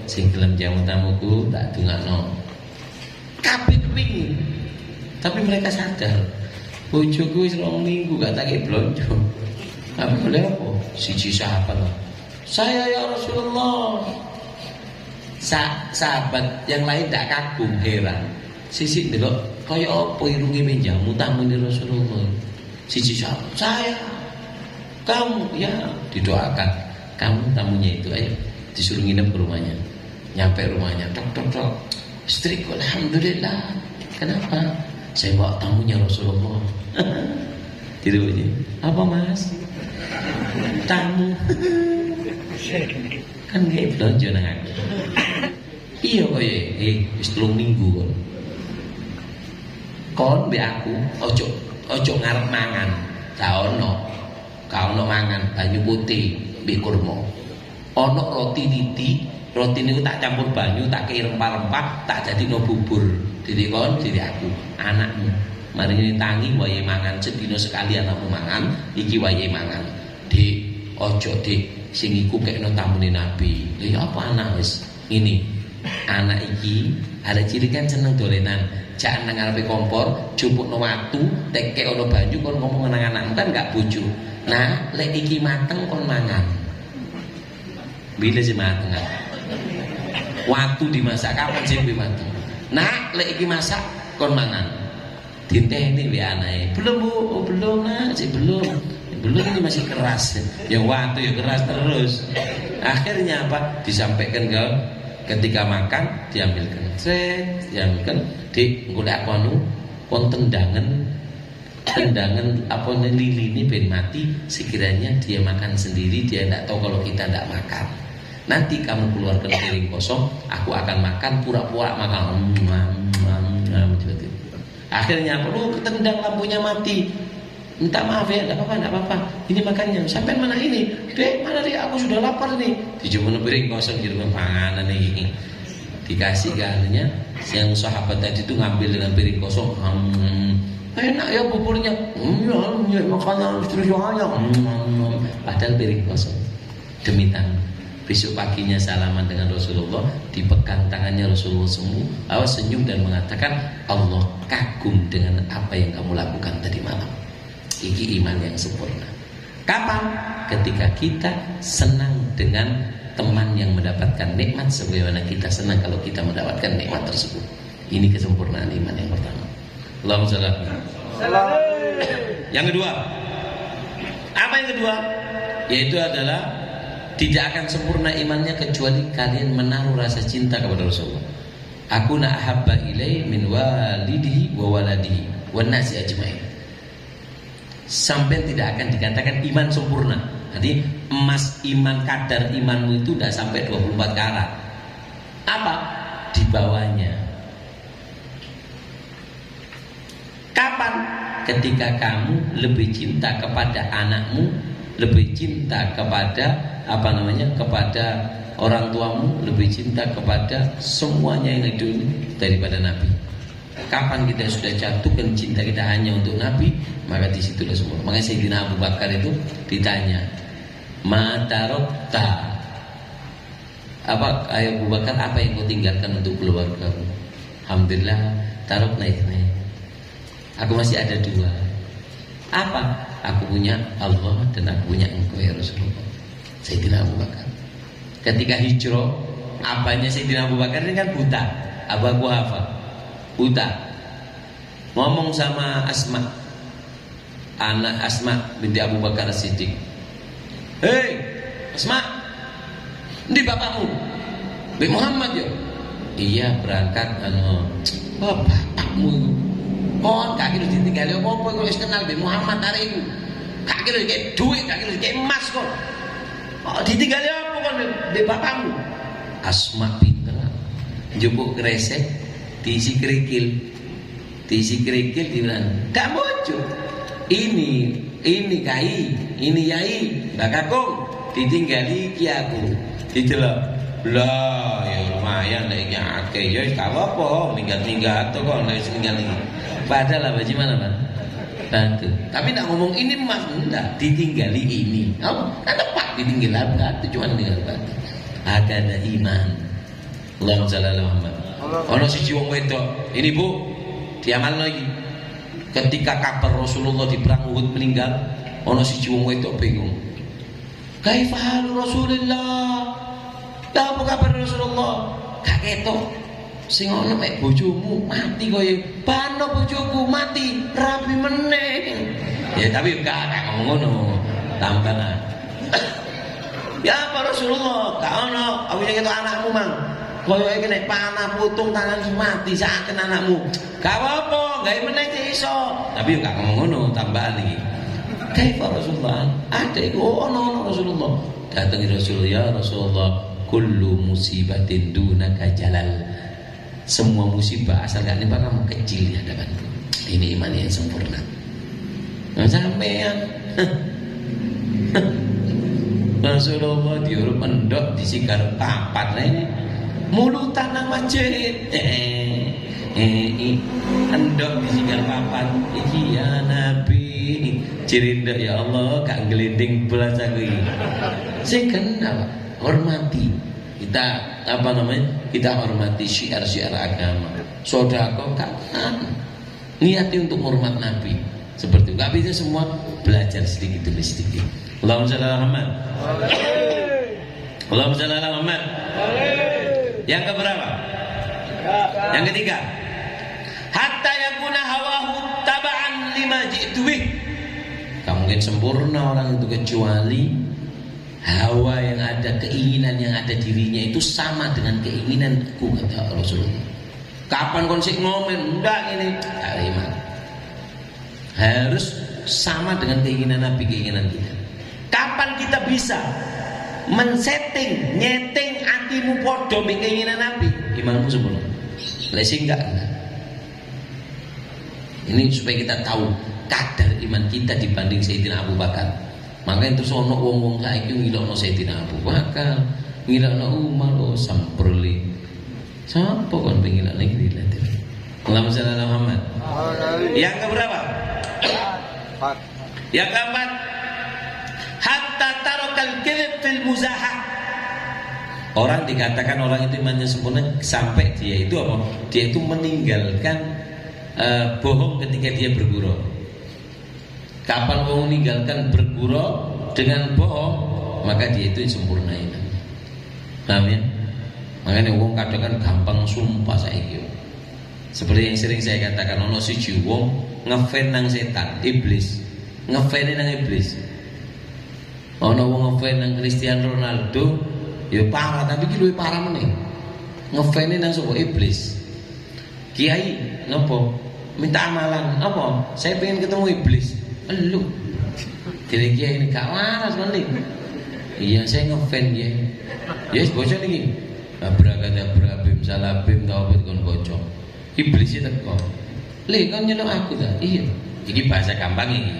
sing gelem jamu tamuku tak dongakno. Kabeh kepingin. Tapi mereka sadar, bojoku wis 2 minggu gak tak blonjo. Apa boleh apa? Siji sahabat. Saya ya Rasulullah. Sahabat yang lain tak kagum, heran. Sisi delok kaya apa irunge menjamu tamu ni Rasulullah. Siji sahabat, saya. Kamu ya didoakan. Kamu tamunya itu ayo disuruh nginep ke rumahnya. Nyampe rumahnya, tok. Istriku alhamdulillah. Kenapa? Saya bawa tamunya Rasulullah. Tidak begini. Apa mas? Tamu. Kan gak belanja nang aku. Iya kok ya. Wis 3 minggu kon. Kon be aku ojo ngarep mangan. Ka ono mangan banyu putih mbek kurma. Ono roti titi, roti niku tak campur banyu, tak kei rempah-rempah, tak dadino bubur. Dadi kon, dadi aku, anakmu. Mari ini tangi wayahe mangan sedina sekali anakmu mangan, iki wayahe mangan. Dik, ojo dik, sing iku kekno tamune Nabi. Lha ya apa anak wis ngene. Anak iki arek cilik kan seneng dolenan. Jak nang ngarepe kompor, jupukno watu, tekek ono banyu kon ngomong nang anakmu kan gak bojo. Nah, lek iki mateng kon mangan. Bila sih mateng? Waktu dimasak kapan sih mateng? Nah, lek iki masak kon mangan. Diteni we anake. Belum Bu, oh, belum nak, sih belum. Belum ini masih keras. Yang waktu ya keras terus. Akhirnya apa? Disampaikan ke ketika makan diambilkan. Diambilkan di golek aku anu kon tendangan apa lili ini ben mati sekiranya dia makan sendiri dia tidak tahu kalau kita tidak makan. Nanti kamu keluarkan piring kosong, aku akan makan pura-pura makan. Akhirnya perlu ketendang lampunya mati. Minta maaf ya, tidak apa-apa. Ini makannya. Sampai mana ini? Dek, mana dia? Aku sudah lapar nih. Dijumpai piring kosong di rumah panganan ini. Dikasih gahannya, yang sahabat tadi itu ngambil dengan piring kosong. Enak ya buburnya. Ya, makanan istri saya. Padahal piring kosong. Demi tangan. Besok paginya salaman dengan Rasulullah, dipegang tangannya Rasulullah semua, awas senyum dan mengatakan, Allah kagum dengan apa yang kamu lakukan tadi malam. Iki iman yang sempurna. Kapan? Ketika kita senang dengan teman yang mendapatkan nikmat sebagaimana kita senang kalau kita mendapatkan nikmat tersebut. Ini kesempurnaan iman yang pertama. Allahumma shalli alaihi. Yang kedua, apa yang kedua? Yaitu adalah tidak akan sempurna imannya kecuali kalian menaruh rasa cinta kepada Rasulullah. Aku na ahabba ilai min walidihi wa waladihi wan nasi ajmain. Sampai tidak akan dikatakan iman sempurna. Jadi emas iman, kadar imanmu itu tidak sampai 24 karat. Apa? Di bawahnya. Kapan? Ketika kamu lebih cinta kepada anakmu, lebih cinta kepada kepada orang tuamu, lebih cinta kepada semuanya yang hidup daripada Nabi. Kapan kita sudah jatuhkan cinta kita hanya untuk Nabi, maka disitulah semua. Makanya Sayyidina Abu Bakar itu ditanya, Matarokta, Abu Bakar, apa yang kau tinggalkan untuk keluargamu? Alhamdulillah, tarokna itu. Aku masih ada 2. Apa? Aku punya Allah dan aku punya engkau ya Rasulullah. Sayyidina Abu Bakar. Ketika hijrah, apanya Sayyidina Abu Bakar ini kan buta. Abu Quhafa buta. Ngomong sama Asma, anak Asma binti Abu Bakar As-Siddiq. Hei Asma, ini bapakmu? Bi Muhammad ya? Iya berangkat bapakmu. Kon kaki lu ditinggali apa-apa kok wis kenal Bi Muhammad hari iku. Kaki lu kayak duit, kaki lu kayak emas kok. Oh, ditinggali apa kon Bi bapakmu? Asma pinter. Njupuk kresek diisi kerikil dibilang gak bojo. Ini kai, ini yai, Mbak Kakung ditinggali ki aku. Didelok. Lah ya lumayan lek iki akeh ya gak apa-apa, minggat-minggat to kok nek tinggal iki. Padahal apa gimana, Pak? Bantu. Tapi nak ngomong ini Mas enggak, ditinggali ini. Oh, kan tepat ditinggal batu cuma tinggal batu. Ada iman. Allahumma shalli ala Muhammad. Ono siji wong wedok, ini Bu, diamalno iki. ketika kabar Rasulullah di perang Uhud meninggal, ono siji wong wedok bingung. Kaifa halu Rasulullah? Apa kabar Rasulullah? Gak ketok. Sing ono mek bojomu mati koyo bano bojoku mati rabi meneh. Ya tapi gak ngomong ngono. Tambah. Ya apa Rasulullah? Gak ono, awine ketok anakmu mang. Koyo iki nek panah putung tangan mati saken anakmu. Gak apa-apa, gawe meneh iso. Tapi gak ngomong ngono, tambahan iki. Kaifa Rasulullah? Ada iku ono Rasulullah. Datang Rasulullah, ya Rasulullah, kullu musibatin dunaka jalal. Semua musibah asal gak nimpa kamu kecil di hadapanku. Ini iman yang sempurna. Nah, sampean Rasulullah diurup mendok di sigar papat ini mulutan nang masjid endok di sigar papat iki ya Nabi cirinda ya Allah gak ngelinding belas aku ini sing kenal hormati kita apa namanya kita hormati syiar-syiar agama sodako gak niati untuk hormat Nabi seperti itu gak bisa semua belajar sedikit demi sedikit. Allahumma shalli ala Muhammad. Allahumma shalli ala Muhammad. Yang keberapa? Yang ketiga. Hatta yakuna hawahu taba'an lima ji'tu bih. Gak mungkin sempurna orang itu kecuali hawa yang ada, keinginan yang ada dirinya itu sama dengan keinginanku, kata Rasulullah. Kapan konsep ngomen enggak ini iman. Harus sama dengan keinginan Nabi, keinginan kita. Kapan kita bisa men-setting, nyeting hatimu podo dengan keinginan Nabi? Imanmu sempurna. Lesing enggak? Ini supaya kita tahu kadar iman kita dibanding Sayyidina Abu Bakar. Makanya terus ono wong-wong saiki ngilokno Sayyidina Abu Bakar, ngilokno Umar, oh samperli. Sapa kon pengen nek dilatih. Allahumma shalli ala Muhammad. Yang keberapa? Yang keempat, hatta tarokal kadzib fil muzahah. Orang dikatakan orang itu imannya sempurna sampai dia itu apa? Dia itu meninggalkan bohong ketika dia bergurau. Kapan orang meninggalkan bergurau dengan bohong, maka dia itu sempurna iman. Paham ya? Makanya wong kadang kan gampang sumpah saiki. Seperti yang sering saya katakan, ono siji wong ngefan nang setan, iblis. Ngefan nang iblis. Ono wong ngefan nang Cristiano Ronaldo, ya parah tapi ki luwih parah meneh. Ngefan nang sapa iblis. Kiai, nopo? Minta amalan, apa? Saya pengen ketemu iblis. Elu. Jadi kiai ini gak waras meneh. Iya, saya ngefan ya. Yes, bocor iki. Abrakadabra bim salabim taubat kon bocor. Iblis itu teko. Le kan nyeluk aku ta? Iya. Iki bahasa gampang iki.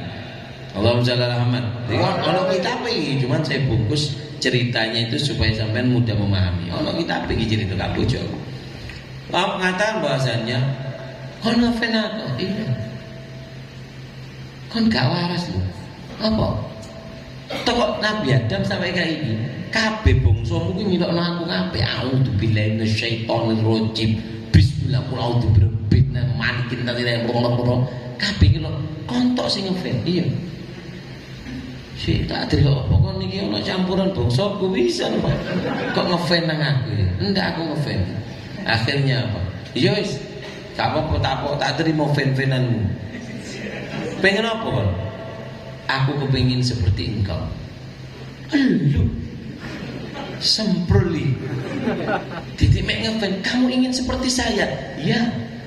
Allahumma shalli ala Muhammad. Iki ono kitab iki, cuman saya bungkus ceritanya itu supaya sampean mudah memahami. Ono kitab iki cerita gak bocor. Ngatakan bahasanya kon ngefan aku. Iya. Kon gak waras lho. Apa? Toko Nabi Adam sampai kayak ini kabeh bangsamu kuwi milokno aku kabeh. A'udzubillahi minasyaitonir rajim. Bismillah qul a'udzu birabbin nas malikin nas kabeh iki lho kontok sing ngefan. Iya. Si tak delok apa kon iki ana campuran bangsaku bisa lho. Kok ngefan nang aku. Ndak aku ngefan. Akhirnya apa? Ya wis. Gak apa-apa tak terima fan-fananmu. Pengen apa kon? Aku kepingin seperti engkau. Lu semproli. Titik mek ngefan, kamu ingin seperti saya? Ya,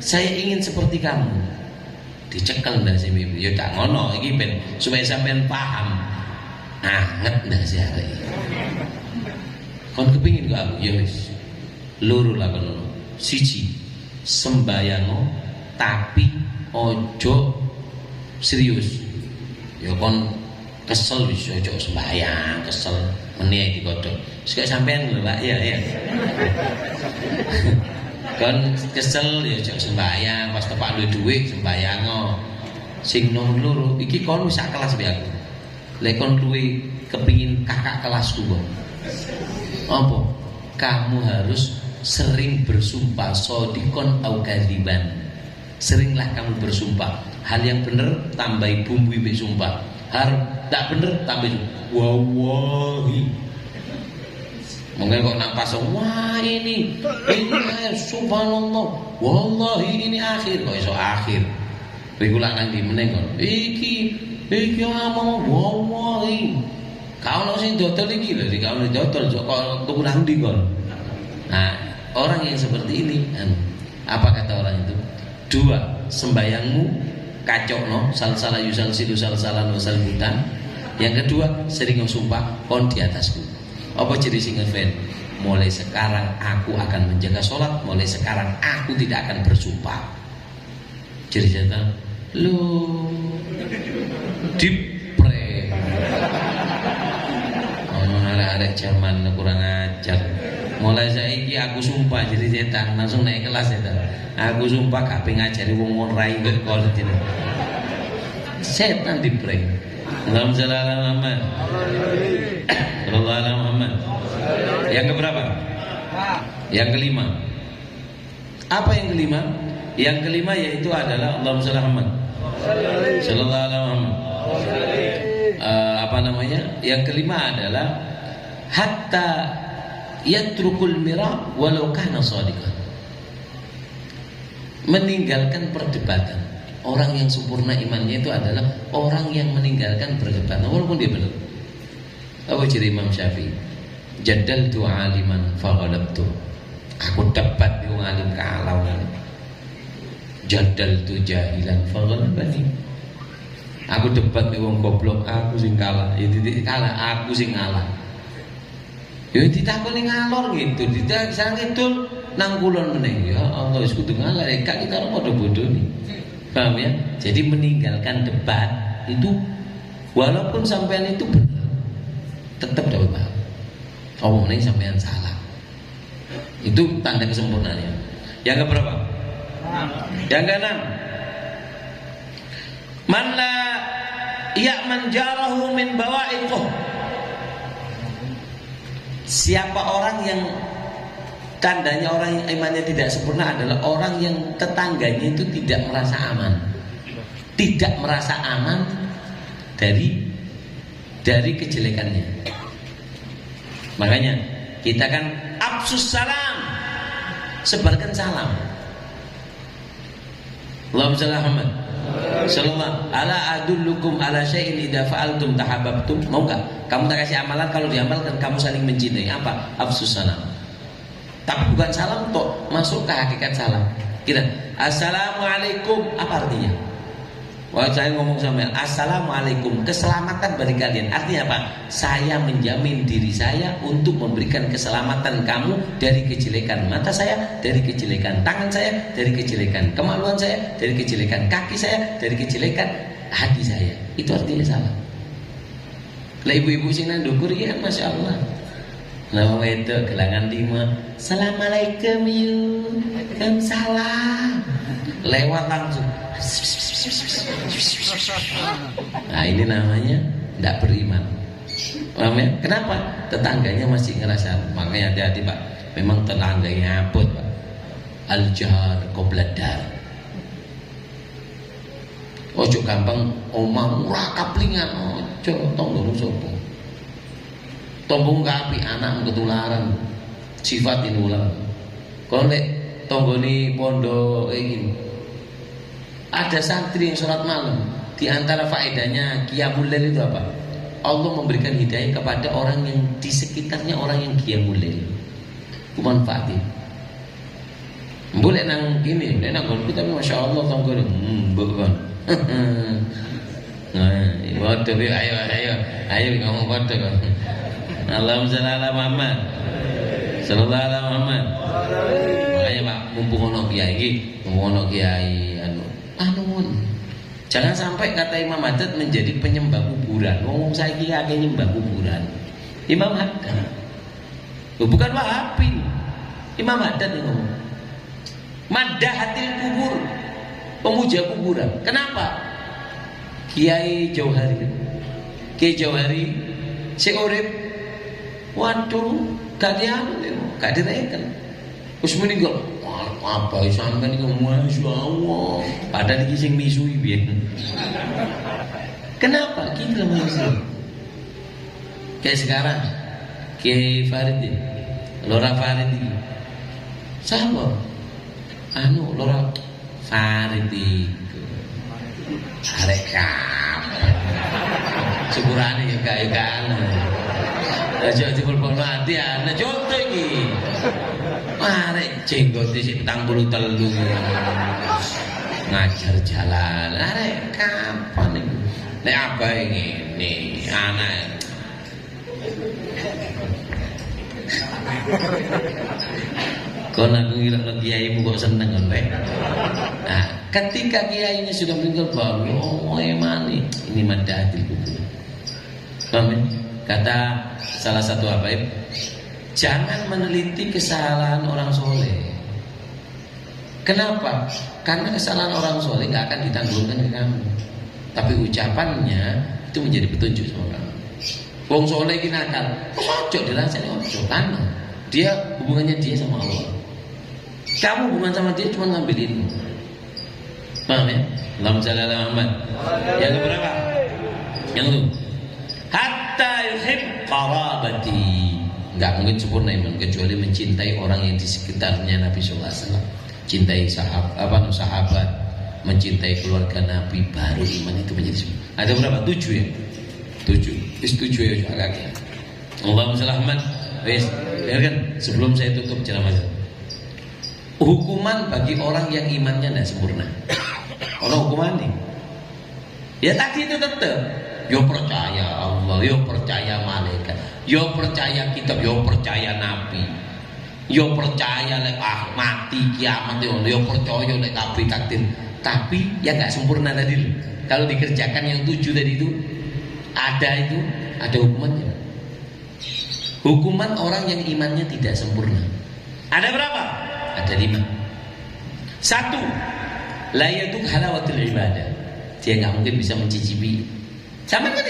saya ingin seperti kamu. Dicekel ndak sih Bibi? Ya tak ngono iki ben supaya sampean paham. Anget ndak sih arek iki. Kon kepingin kok aku? Ya wis. Loro lah kono. Siji, sembayango tapi ojo serius. Ya kon kesel wis ojo sembayang, kesel meneh digodhog. Sik sampean lho, Pak. Ya. Kon kesel ya ojo sembayang, pas tepak duwe dhuwit sembayang. Sing nomor loro iki kon wis sak kelas mbek aku. Lek kon luwe kepingin kakak kelasku kok. Apa? Kamu harus sering bersumpah sodikon au kadiban. Seringlah kamu bersumpah. Hal yang benar tambahi bumbu sumpah. Hal tak benar tambahi wallahi. Mungkin kok nak pasang wah ini subhanallah wallahi ini akhir kok iso akhir. Regulak nang di meneng kok. Iki amang wallahi. Kau nak sing dodol iki lho, kau nak dodol kok tuku nang ndi kon. Nah, orang yang seperti ini apa kata orang itu? 2, sembayangmu kacau no, salah yusal silu salah butan. Yang kedua, sering sumpah kon di atasku. Apa jadi sing ngefan? Mulai sekarang aku akan menjaga sholat. Mulai sekarang aku tidak akan bersumpah. Jadi jatah lu dipre. Ada zaman kurang ajar. Mulai saiki aku sumpah jadi setan langsung naik kelas setan. Aku sumpah gak pengen ngajari wong rai kok kolot ini. Setan diprank. Allahumma shalli ala Muhammad. Sallallahu alaihi Muhammad. Yang keberapa? Yang kelima. Apa yang kelima? Yang kelima yaitu adalah Allahumma shalli ala Muhammad. Sallallahu alaihi Muhammad. Apa namanya? Yang kelima adalah hatta yatrukul mira walau kana shadiqan. Meninggalkan perdebatan. Orang yang sempurna imannya itu adalah orang yang meninggalkan perdebatan walaupun dia benar. Apa ciri Imam Syafi'i? Jadaltu aliman faghalabtu. Aku debat dengan alim kalau. Jadaltu jahilan faghalabani. Aku debat dengan wong goblok, aku sing kalah. Ya titik kalah, aku sing ngalah. Ya ditakoni ngalor gitu, tidak sang itu nang kulon meneng. Ya Allah wis kudu ngalah, kak kita ora padha bodoh nih. Paham ya? Jadi meninggalkan debat itu walaupun sampean itu benar, tetap dapat pahala. Omongnya sampean salah. Itu tanda kesempurnaannya. Yang keberapa? Yang keenam. Man la ya'man jarahu min bawa'iqih. Siapa orang yang tandanya orang yang imannya tidak sempurna adalah orang yang tetangganya itu tidak merasa aman. Tidak merasa aman dari kejelekannya. Makanya kita kan afsus salam, sebarkan salam. Allahumma shalli ala Muhammad. Sallallahu ala adullukum ala syai'in idza fa'altum tahabbtum. Mau enggak? Kamu tak kasih amalan kalau diamalkan kamu saling mencintai. Apa? Afsus salam. Tapi bukan salam toh, masuk ke hakikat salam. Kita assalamualaikum apa artinya? Wah saya ngomong sama assalamualaikum, keselamatan bagi kalian. Artinya apa? Saya menjamin diri saya untuk memberikan keselamatan kamu dari kejelekan mata saya, dari kejelekan tangan saya, dari kejelekan kemaluan saya, dari kejelekan kaki saya, dari kejelekan hati saya. Itu artinya salam. Lah ibu-ibu sing nang ndukur ya masya Allah. Lah itu gelangan 5. Assalamualaikum yuk. Waalaikumsalam. Lewat langsung. Nah ini namanya tidak beriman. Paham ya? Kenapa? Tetangganya masih ngerasa. Makanya hati-hati Pak. Memang tetangganya abot Pak. Al-jar qobladar. Ojo gampang omah murah kaplingan. Ojo tonggo sopo. Tombong kapi anak ketularan. Sifat ini ulang. Kalau lek tonggoni pondok ini ada santri yang sholat malam. Di antara faedahnya qiyamul lail itu apa? Allah memberikan hidayah kepada orang yang di sekitarnya orang yang qiyamul lail. Itu manfaatnya. Boleh nang ini, nek nang kita masya Allah tonggoni. Bukan. Nah, waduh ayo ngomong waduh kan. Allahumma shalli ala Muhammad. Sallallahu alaihi Muhammad. Makanya Pak, mumpung ono kiai jangan sampai kata Imam Haddad menjadi penyembah kuburan. Ngomong saya kira nyembah kuburan. Imam Haddad. Bukan Wahabi. Imam Haddad yang ngomong. Madahatil kubur. Pemuja kuburan. Kenapa? Kiai Jauhari. Kiai Jauhari sing urip. Waduh, gak direken. Wis meninggal. apa sampean iki masyaallah. Padahal iki sing misui piye. Kenapa? Kita manusia. Kayak sekarang Kiai Farid ini, Lora Farid ini. Siapa? Lora Farid itu. Arek kapan? Syukurane ya gak kan. Aja dipulpono ati ana contoh iki. Arek jenggot sik 43. Ngajar jalan. Arek kapan iki? Nek apa ngene anak. Kon aku ngira kiaimu kok seneng kan, Pak? Nah, ketika kiainya sudah meninggal baru, oh emani ini madadil kubur. Paham? Kata salah satu habaib, jangan meneliti kesalahan orang soleh. Kenapa? Karena kesalahan orang soleh nggak akan ditanggungkan ke kamu. Tapi ucapannya itu menjadi petunjuk sama kamu. Wong soleh iki nakal, ojo dirasani ojo kan. Dia hubungannya dia sama Allah. Kamu hubungan sama dia cuma ngambil ilmu. Paham ya? Allahumma shalli ala Muhammad. Yang keberapa? Yang itu. Hatta yuhib qarabati. Enggak mungkin sempurna iman kecuali mencintai orang yang di sekitarnya Nabi sallallahu alaihi wasallam. Cintai sahabat, mencintai keluarga Nabi, baru iman itu menjadi sempurna. Ada berapa? 7 ya? 7. Setuju ya kakak. Allahumma shalli ala Muhammad. Wes, dengarkan sebelum saya tutup ceramah saya. Hukuman bagi orang yang imannya tidak sempurna. Orang hukuman nih. Ya tadi itu tetap. Yo percaya Allah, yo percaya malaikat, yo percaya kitab, yo percaya nabi, yo percaya lek mati kiamat, yo percaya lek kabeh takdir. Tapi ya nggak sempurna tadi. Kalau dikerjakan yang 7 tadi itu ada hukumannya. Hukuman orang yang imannya tidak sempurna. Ada berapa? Ada 5. 1. La yaduk halawatul ibadah. Dia nggak mungkin bisa mencicipi. Sama kan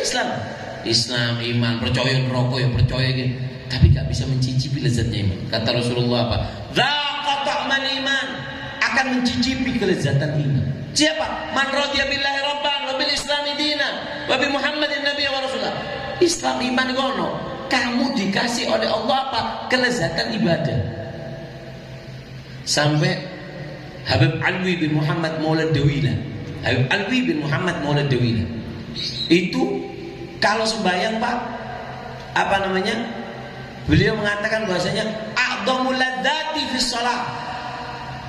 Islam, iman, percaya neraka ya percaya gitu. Tapi nggak bisa mencicipi lezatnya iman. Kata Rasulullah apa? Dzaqa ta'mal iman. Akan mencicipi kelezatan iman. Siapa? Man radiya billahi rabban wa bil islami dinan wa bi Muhammadin nabiyyan wa rasulah. Islam iman gono. Kamu dikasih oleh Allah apa? Kelezatan ibadah. Sampai Habib Alwi bin Muhammad Maulad Dawila. Habib Alwi bin Muhammad Maulad Dawila. Itu kalau sembahyang Pak, apa namanya? Beliau mengatakan bahwasanya a'dhamul ladzati fi shalah.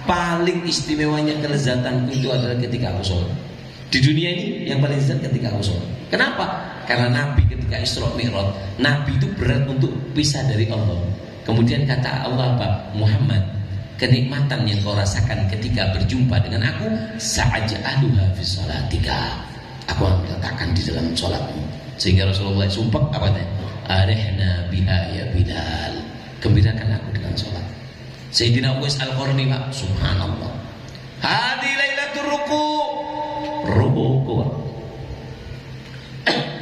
Paling istimewanya kelezatanku itu adalah ketika aku sholat. Di dunia ini yang paling lezat ketika aku sholat. Kenapa? Karena Nabi ketika Isra Mi'raj, Nabi itu berat untuk pisah dari Allah. Kemudian kata Allah apa? Muhammad, kenikmatan yang kau rasakan ketika berjumpa dengan aku, sa'aj'aluha fi shalatika. Aku akan letakkan di dalam sholatmu. Sehingga Rasulullah sumpah apa tadi? Arihna biha ya Bilal. Gembirakan aku dengan sholat. Sayyidina Uwais Al-Qarni Pak, subhanallah. Hadi lailatul ruku'.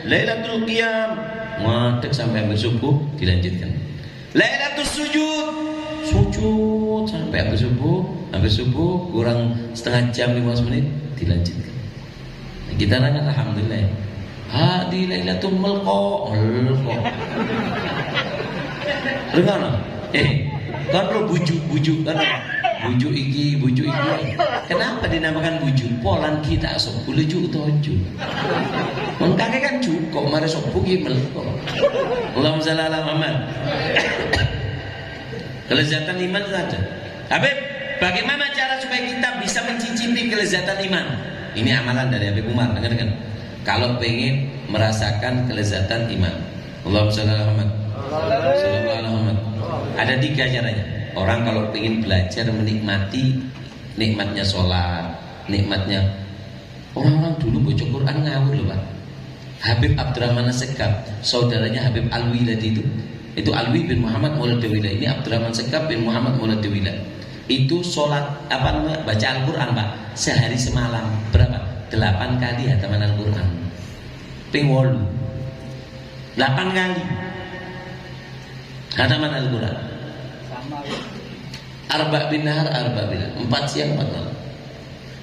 Lailatul qiyam, ngadeg sampai hampir subuh dilanjutkan. Lailatul sujud sampai hampir subuh kurang setengah jam 15 menit dilanjutkan. Nah, kita nanya alhamdulillah. Hadi lailatul mulqa. Dengar kan lo bujuk kan bujuk iki. Kenapa dinamakan bujuk? Polan kita sok bujuk tojo. Mun kakek kan cukup mare sok buki melko. Allahumma shalli ala Muhammad. Kelezatan iman saja. Habib, bagaimana cara supaya kita bisa mencicipi kelezatan iman? Ini amalan dari Habib Umar, dengarkan. Kalau pengen merasakan kelezatan iman, Allahumma shalli ala Muhammad. Sallallahu alaihi Muhammad. Ada 3 caranya. Orang kalau ingin belajar menikmati nikmatnya sholat, nikmatnya orang-orang dulu baca Quran ngawur loh Pak. Habib Abdurrahman Segaf, saudaranya Habib Alwi tadi itu Alwi bin Muhammad Maulad Dawila. Ini Abdurrahman Segaf bin Muhammad Maulad Dawila. Itu sholat baca Al-Quran Pak, sehari semalam berapa? 8 kali hataman Al-Quran. Ping 8 kali hataman Al-Quran. Arba bin nahar, arba bin lail. 4 siang 4 malam.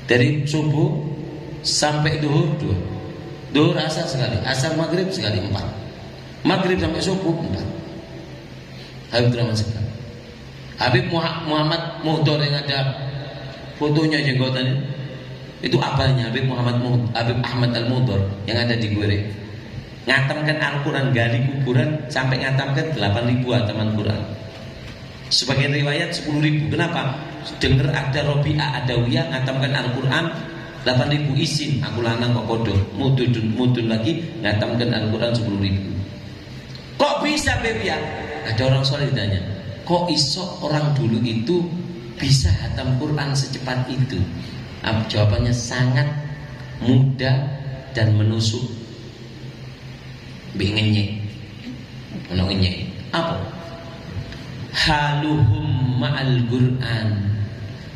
Dari subuh sampai duhur 2. Duhur asar sekali, asar maghrib sekali 4. Maghrib sampai subuh 4. Habib Rahman sekali. Habib Muhammad Muhdor yang ada fotonya jenggotannya, itu abahnya Habib Habib Ahmad Al-Muhdor yang ada di Gure. Ngatamkan Al-Quran, gali kuburan sampai ngatamkan 8.000 hataman Quran. Sebagian riwayat 10.000. Kenapa? Dengar ada Robi'ah Adawiyah ngatamkan Al-Quran 8.000 isin. Aku lanang kok bodoh. Mudun lagi ngatamkan Al-Quran 10.000. Kok bisa Bebia? Ada orang soleh ditanya, kok iso orang dulu itu bisa hatam Quran secepat itu? Jawabannya sangat mudah dan menusuk. Bingenye. Menongenye. Apa? Haluhum ma'al Qur'an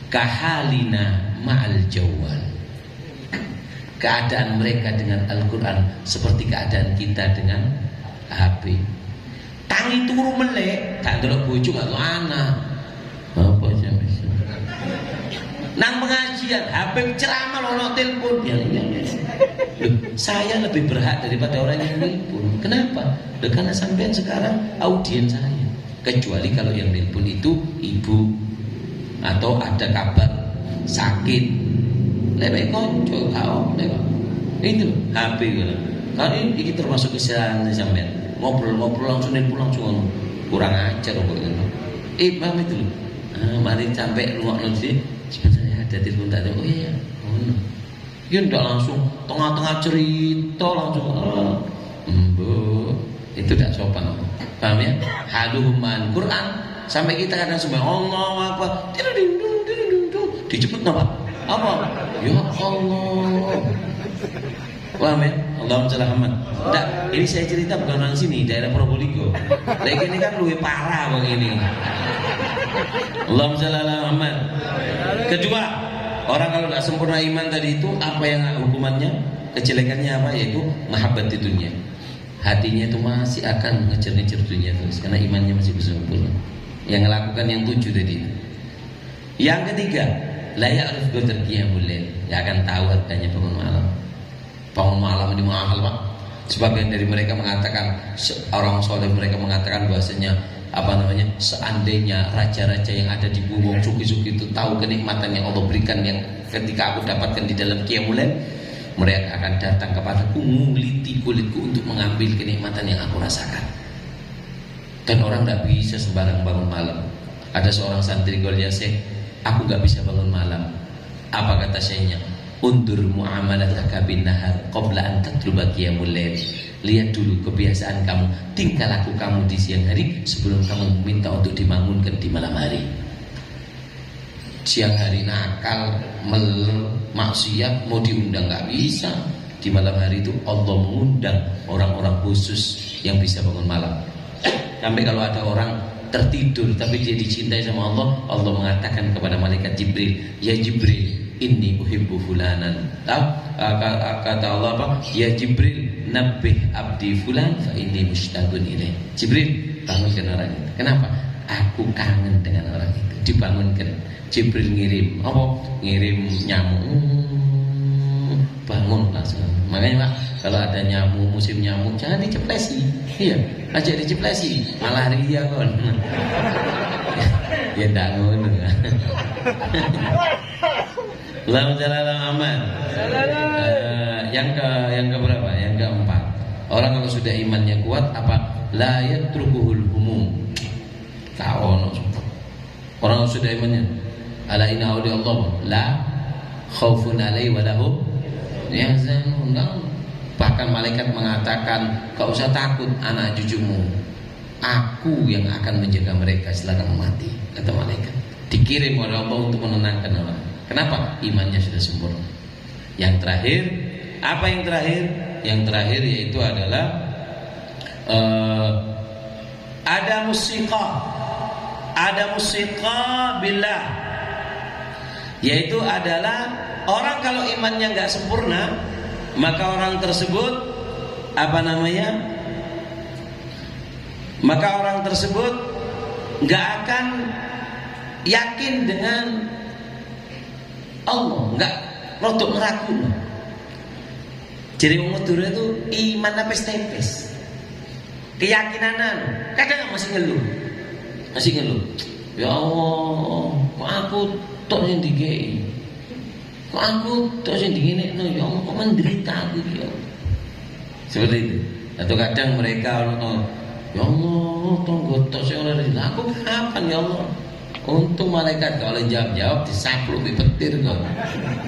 kahalina ma'al jawal. Keadaan mereka dengan Al-Quran seperti keadaan kita dengan HP. Tangi turu melek, tak delok bojo gak anak. Apa sampe nang pengajian, HP ceramah lono telepon. Ya. Loh, saya lebih berhak daripada orang yang telepon. Kenapa? Loh, karena sampean sekarang audiens saya. Kecuali kalau yang telepon itu ibu atau ada kabar sakit, lebih konco kau lewat itu HP gitu. Kalau ini termasuk kesalahan sampean, ngobrol langsung langsung kurang ajar kok itu. Paham itu loh. Mari sampai ruang nanti sebenarnya ada telepon tak ada. Oh iya, dia tidak langsung tengah-tengah cerita langsung. Itu tidak sopan. Paham ya? Haluman Quran sampai kita kadang sembahyang Allah apa? Dijemput apa? Ya Allah. Paham ya? Allahumma shalli Muhammad. Enggak, ini saya cerita bukan orang sini, daerah Probolinggo. Lagi ini kan lebih parah begini. Allahumma shalli Muhammad. Kedua, orang kalau tidak sempurna iman tadi itu apa yang hukumannya? Kejelekannya apa? Yaitu mahabbat di dunia. Hatinya itu masih akan ngejar-ngejar dunia terus karena imannya masih belum sempurna. Yang melakukan yang 7 tadi. Yang ketiga, la ya'rif qadar qiyamul lail. Ya akan tahu harganya bangun malam. Bangun malam ini mahal, Pak. Sebagian dari mereka mengatakan, orang soleh mereka mengatakan bahasanya seandainya raja-raja yang ada di bumi suki-suki itu tahu kenikmatan yang Allah berikan yang ketika aku dapatkan di dalam qiyamul lail, mereka akan datang kepadaku menguliti kulitku untuk mengambil kenikmatan yang aku rasakan. Dan orang tidak bisa sembarang bangun malam. Ada seorang santri Gol Yaseh, aku gak bisa bangun malam. Apa kata syekhnya? Undur mu'amalataka bin nahar qabla an tatluba qiyamul lail. Lihat dulu kebiasaan kamu, tingkah laku kamu di siang hari sebelum kamu minta untuk dibangunkan di malam hari. Siang hari nakal, maksiat mau diundang nggak bisa. Di malam hari itu Allah mengundang orang-orang khusus yang bisa bangun malam. Sampai kalau ada orang tertidur tapi dia dicintai sama Allah, Allah mengatakan kepada malaikat Jibril, ya Jibril, inni uhibbu fulanan. Kata Allah apa? Ya Jibril, nabbih abdi fulan fa inni mushtaqun ilaih. Jibril, bangunkan orang itu. Kenapa? Aku kangen dengan orang itu. Dibangunkan. Jibril ngirim apa? Ngirim nyamuk. Bangun langsung. Makanya Pak, kalau ada nyamuk, musim nyamuk jangan diceplesi. Iya, aja diceplesi. Malah ria kon. Ya ndak ngono. Allahumma shalli ala Muhammad. Yang keberapa? Yang keempat. Orang kalau sudah imannya kuat apa? La yatrukuhul humum. Kaono. Orang kalau sudah imannya ala inna awliya Allah la khaufun alaihi wa lahum yahzanun. Bahkan malaikat mengatakan, kau usah takut anak cucumu, aku yang akan menjaga mereka setelah kamu mati. Kata malaikat, dikirim oleh Allah untuk menenangkan orang. Kenapa? Imannya sudah sempurna. Yang terakhir, apa yang terakhir? Yang terakhir yaitu adalah ada musiqah billah, yaitu adalah orang kalau imannya nggak sempurna, maka orang tersebut maka orang tersebut nggak akan yakin dengan Allah, enggak rodok ngeragu. Jadi wong Madura itu iman tepes-tepes. Keyakinan kadang masih ngeluh. Ya Allah, kok aku tok sing dikei. Kok aku tok sing dingenekno ya Allah, kok menderita aku ya. Seperti itu. Atau kadang mereka ya Allah, tonggo tok sing ora rezeki. Aku kapan ya Allah? Untung malaikat kalau jawab disapluk di petir kok.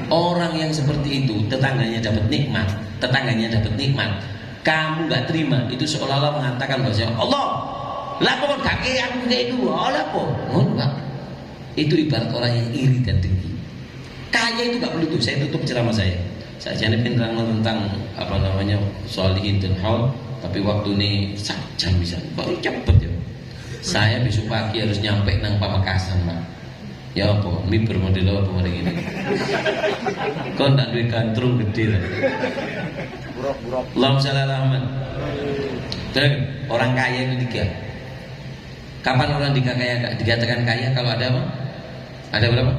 Orang yang seperti itu tetangganya dapat nikmat, kamu nggak terima, itu seolah-olah mengatakan bahwa Allah, lah kok gak kayak aku kayak itu, Allah kok, enggak. Itu ibarat orang yang iri dan dengki. Kaya itu nggak perlu tuh. Saya tutup ceramah saya. Saya jadi penerang tentang apa namanya sholihin dan haul, tapi waktu ini jam bisa. Kok cepet ya? Saya besok pagi harus nyampe nang Pamekasan, Pak. Ya apa? Miber model apa model gini? Kau tak duit kantrung gede lah. Allahumma sholli ala Muhammad. Orang kaya itu tiga. Kapan orang dikatakan kaya? Kalau ada apa? Ada berapa?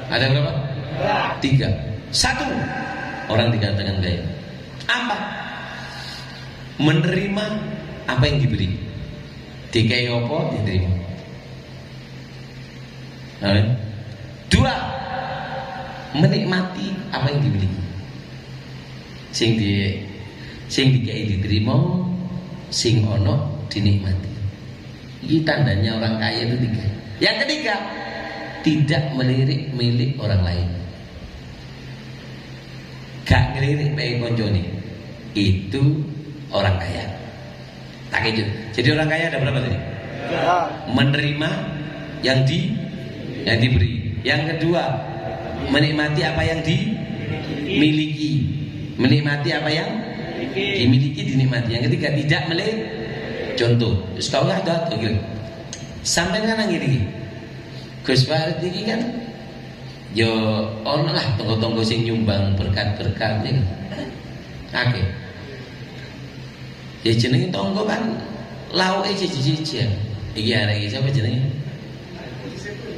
Ada berapa? Tiga. Satu, orang dikatakan kaya. Apa? Menerima apa yang diberi. Dikai apa diterima. Dua, menikmati apa yang dimiliki. Sing dikai diterima, sing ono dinikmati. Ini tandanya orang kaya itu tiga. Yang ketiga, tidak melirik milik orang lain. Gak ngelirik baik konjoni. Itu orang kaya. Tak kejut. Jadi orang kaya ada berapa tadi? Menerima yang diberi. Yang kedua, menikmati apa yang dimiliki. Menikmati apa yang dimiliki, dinikmati. Yang ketiga, tidak melirik. Contoh, kau nggak ada gitu. Sampai kan ngiri. Gus Farid ini kan, yo ono lah tonggo-tonggo sing nyumbang berkat-berkat nih. Oke. Ya jenenge tonggo kan lauke siji-siji. Iki arek iki sapa jenenge?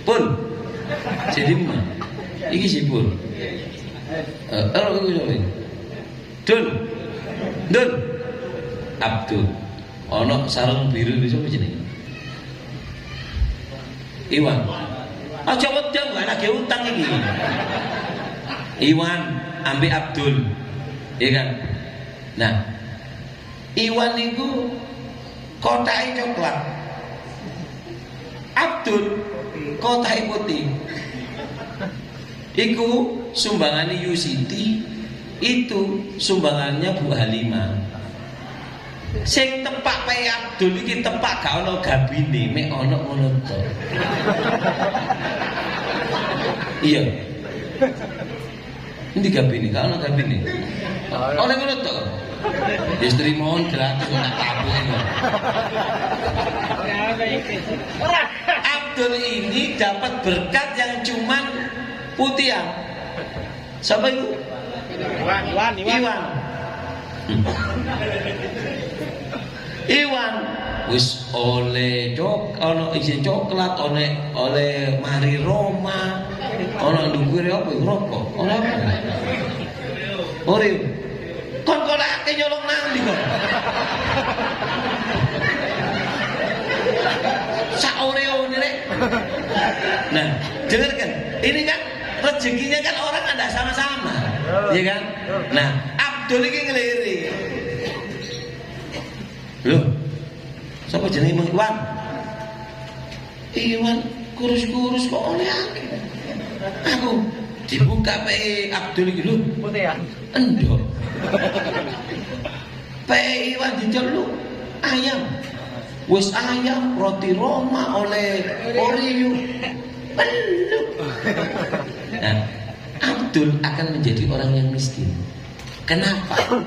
Pun. Jadi mah. Iki si Pun. Dul. Abdul. Ono sarung biru iki sapa jenenge? Iwan. Aja wedang gak lagi utang iki. Iwan ambek Abdul. Iya kan? Nah, Iwan itu kotake coklat. Abdul kotake putih. Iku sumbangannya Yusiti, itu sumbangannya Bu Halimah. Sing tepak pae Abdul iki tepak gak ono gabine, mek ono ngono to. Iya. Ini gabine, gak ono gabine. Oleh ngono to. Istri mohon gratis ora tabung. Abdul ini dapat berkat yang cuman putih ya. Siapa itu? Iwan wis oleh ono isi coklat, oleh mari Roma, ono ndukure apa rokok, ono apa? Oreo. Kon kolake nyolong nang ndi kok? Sak Oreo ini rek. Nah, dengarkan. Ini kan rezekinya kan orang ada sama-sama. Iya kan? Nah, Abdul ini ngelirik. Loh, siapa jenenge Mang Iwan? Iwan kurus-kurus kok oleh aku dibuka pe Abdul iki lho. Putih ya? Endok. Pe Iwan diceluk ayam. Wis ayam, roti Roma oleh Oreo. Belum. Nah, Abdul akan menjadi orang yang miskin. Kenapa?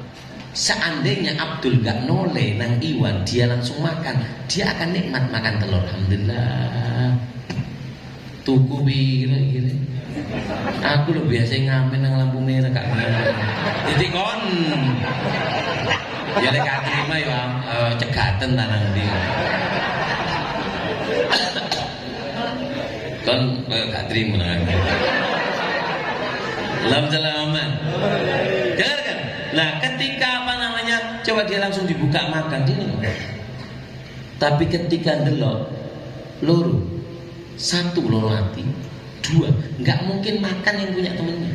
Seandainya Abdul gak noleh nang Iwan, dia langsung makan, dia akan nikmat makan telur. Alhamdulillah. Tuku kira-kira. Aku lo biasa ngamen nang lampu merah kak. Jadi kon. Ya lek terima ya cegaten tanang dia. Kan gak terima. Alhamdulillah. Dengar kan? Nah, ketika apa namanya? Coba dia langsung dibuka makan dia. Tapi ketika delok loro, satu loro hati, dua nggak mungkin makan yang punya temennya.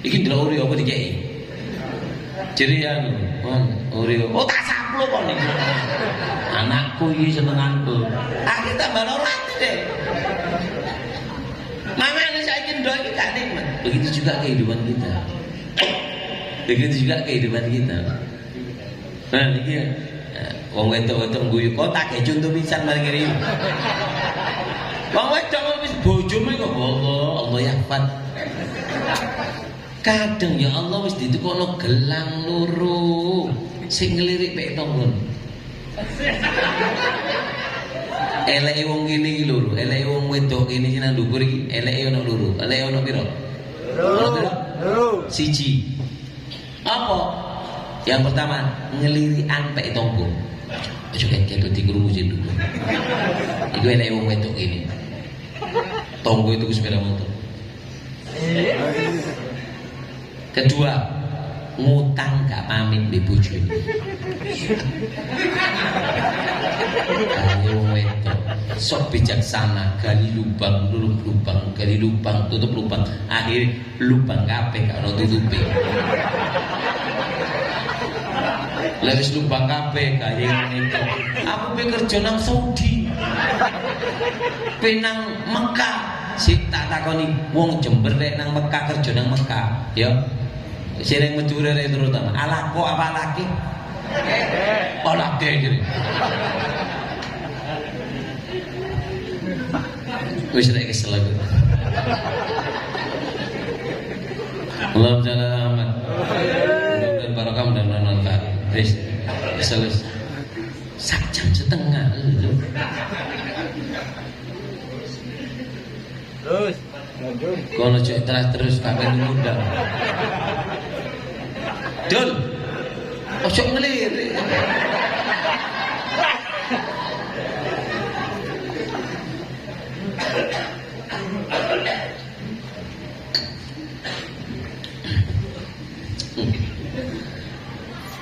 Iki delok Oreo apa dikei? Jadi Oreo. Oh tak saplo kok nih. Anakku iki senenganku. Akhir tambah loro hati deh. Mama ini saya ingin doa ini gak nikmat. Begitu juga kehidupan kita. Begitu juga kehidupan kita. Nah ini ya. Wong wedok-wedok guyu kok tak kayak contoh pisan mari kiri. Wong wedok wis bojomu kok Allah yafat. Kadang ya Allah wis ditukono gelang loro sing ngelirik pek tonggon. Eleke wong kene iki loro, eleke wong wedok kene sing nang dhuwur iki eleke ono loro. Eleke ono piro? Loro. Siji. Apa? Yang pertama, ngelirikan pek tonggo. Aja kene dikerumusin dulu. Iku eleke wong wedok kene. Tonggo itu sepeda motor. Kedua, ngutang gak pamit di bojone. Ayo wedok sok bijaksana, gali lubang, nutup lubang, gali lubang, tutup lubang. Akhir lubang kabeh gak ono tutupe. Lah wis lubang kabeh kaya ngene. Aku pe kerja nang Saudi. Pe nang Mekah. Sik tak takoni wong Jember rek nang Mekah kerja nang Mekah, ya. Sering Madura rek terutama. Ala kok apa laki? Oh laki jadi. Wis rek kesel aku. Allahumma shalli ala Muhammad. Mudah-mudahan barokah dan manfaat. Wis selesai. 1 jam setengah lho. Terus lanjut. Kono cek terus kabeh ngundang. Dul. Ojo ngelirik.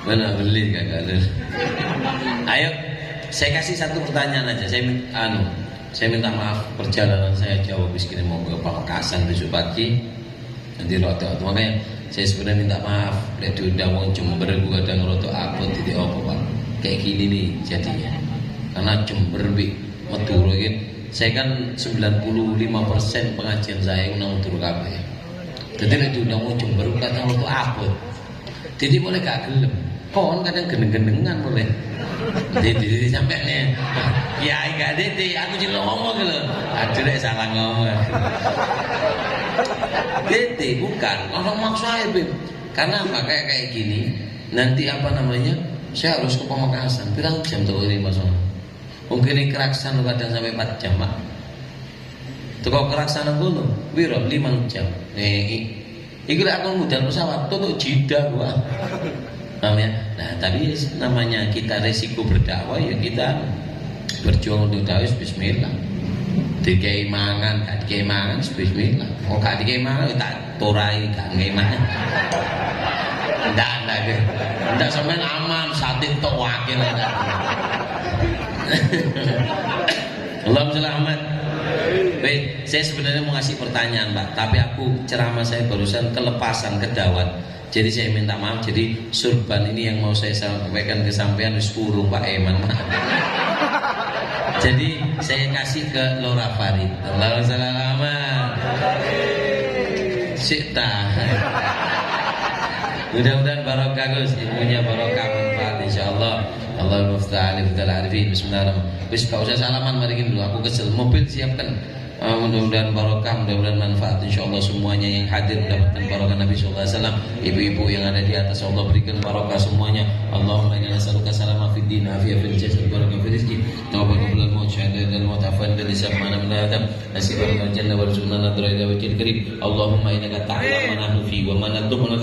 Mana beli kagak ada. Ayo, saya kasih satu pertanyaan aja. Saya minta maaf perjalanan saya jauh miskin mau ke Pamekasan besok pagi. Nanti rotok. Makanya saya sebenarnya minta maaf. Lihat diundang wong Jember gua kadang rotok upload di apa Pak. Kayak gini nih jadinya. Karena Jember Madura gitu. Saya kan 95% pengajian saya nang Madura kabeh. Jadi lihat diundang wong Jember kadang rotok upload. Jadi mulai gak gelem. Kon kadang gendeng-gendengan boleh. Jadi sampai nih. Ya enggak dede, aku cuma ngomong gitu. Aduh deh salah ngomong. Dede bukan, orang maksud saya Bim. Karena apa kayak gini, nanti apa namanya? Saya harus ke Pamekasan. Pirang jam tuh ini Mas. Mungkin ini Keraksan kadang sampai 4 jam, Pak. Tuh kalau Keraksan dulu, biro 5 jam. Iku aku mudah pesawat tuh Jeddah gua. Namanya. Nah, tapi namanya kita resiko berdakwah ya kita berjuang untuk dakwah bismillah. Dikai mangan, gak dikai mangan bismillah. Oh gak dikai mangan tak torai gak dikai mangan. Ndak sampean aman satin tok wakil. Alhamdulillah Ahmad. Baik, saya sebenarnya mau ngasih pertanyaan Pak, tapi aku ceramah saya barusan kelepasan kedawat. Jadi saya minta maaf. Jadi surban ini yang mau saya sampaikan ke sampean wis urung Pak Eman. Jadi saya kasih ke Laura Farid. Allahu salamat. Sita. Mudah-mudahan barokah Gus, ilmunya barokah manfaat insyaallah. Allahumma ftah alif dal arifin. Bismillahirrahmanirrahim. Wis gak usah salaman mari dulu. Aku kesel mobil siapkan. Mudah-mudahan barokah, mudah-mudahan manfaat insyaallah semuanya yang hadir mendapatkan barokah Nabi sallallahu alaihi wasallam. Ibu-ibu yang ada di atas Allah berikan barokah semuanya. Allahumma inna nas'aluka salama fid din, afiyah fil jasad, barakah fil rizqi, taubat qabla al-maut, syahadat al-maut, afwan dari samana min adam, nasibana al jannah warzuqna nadra ila wajhil karim. Allahumma innaka ta'lamu ma nahnu fi wa ma nadhunnu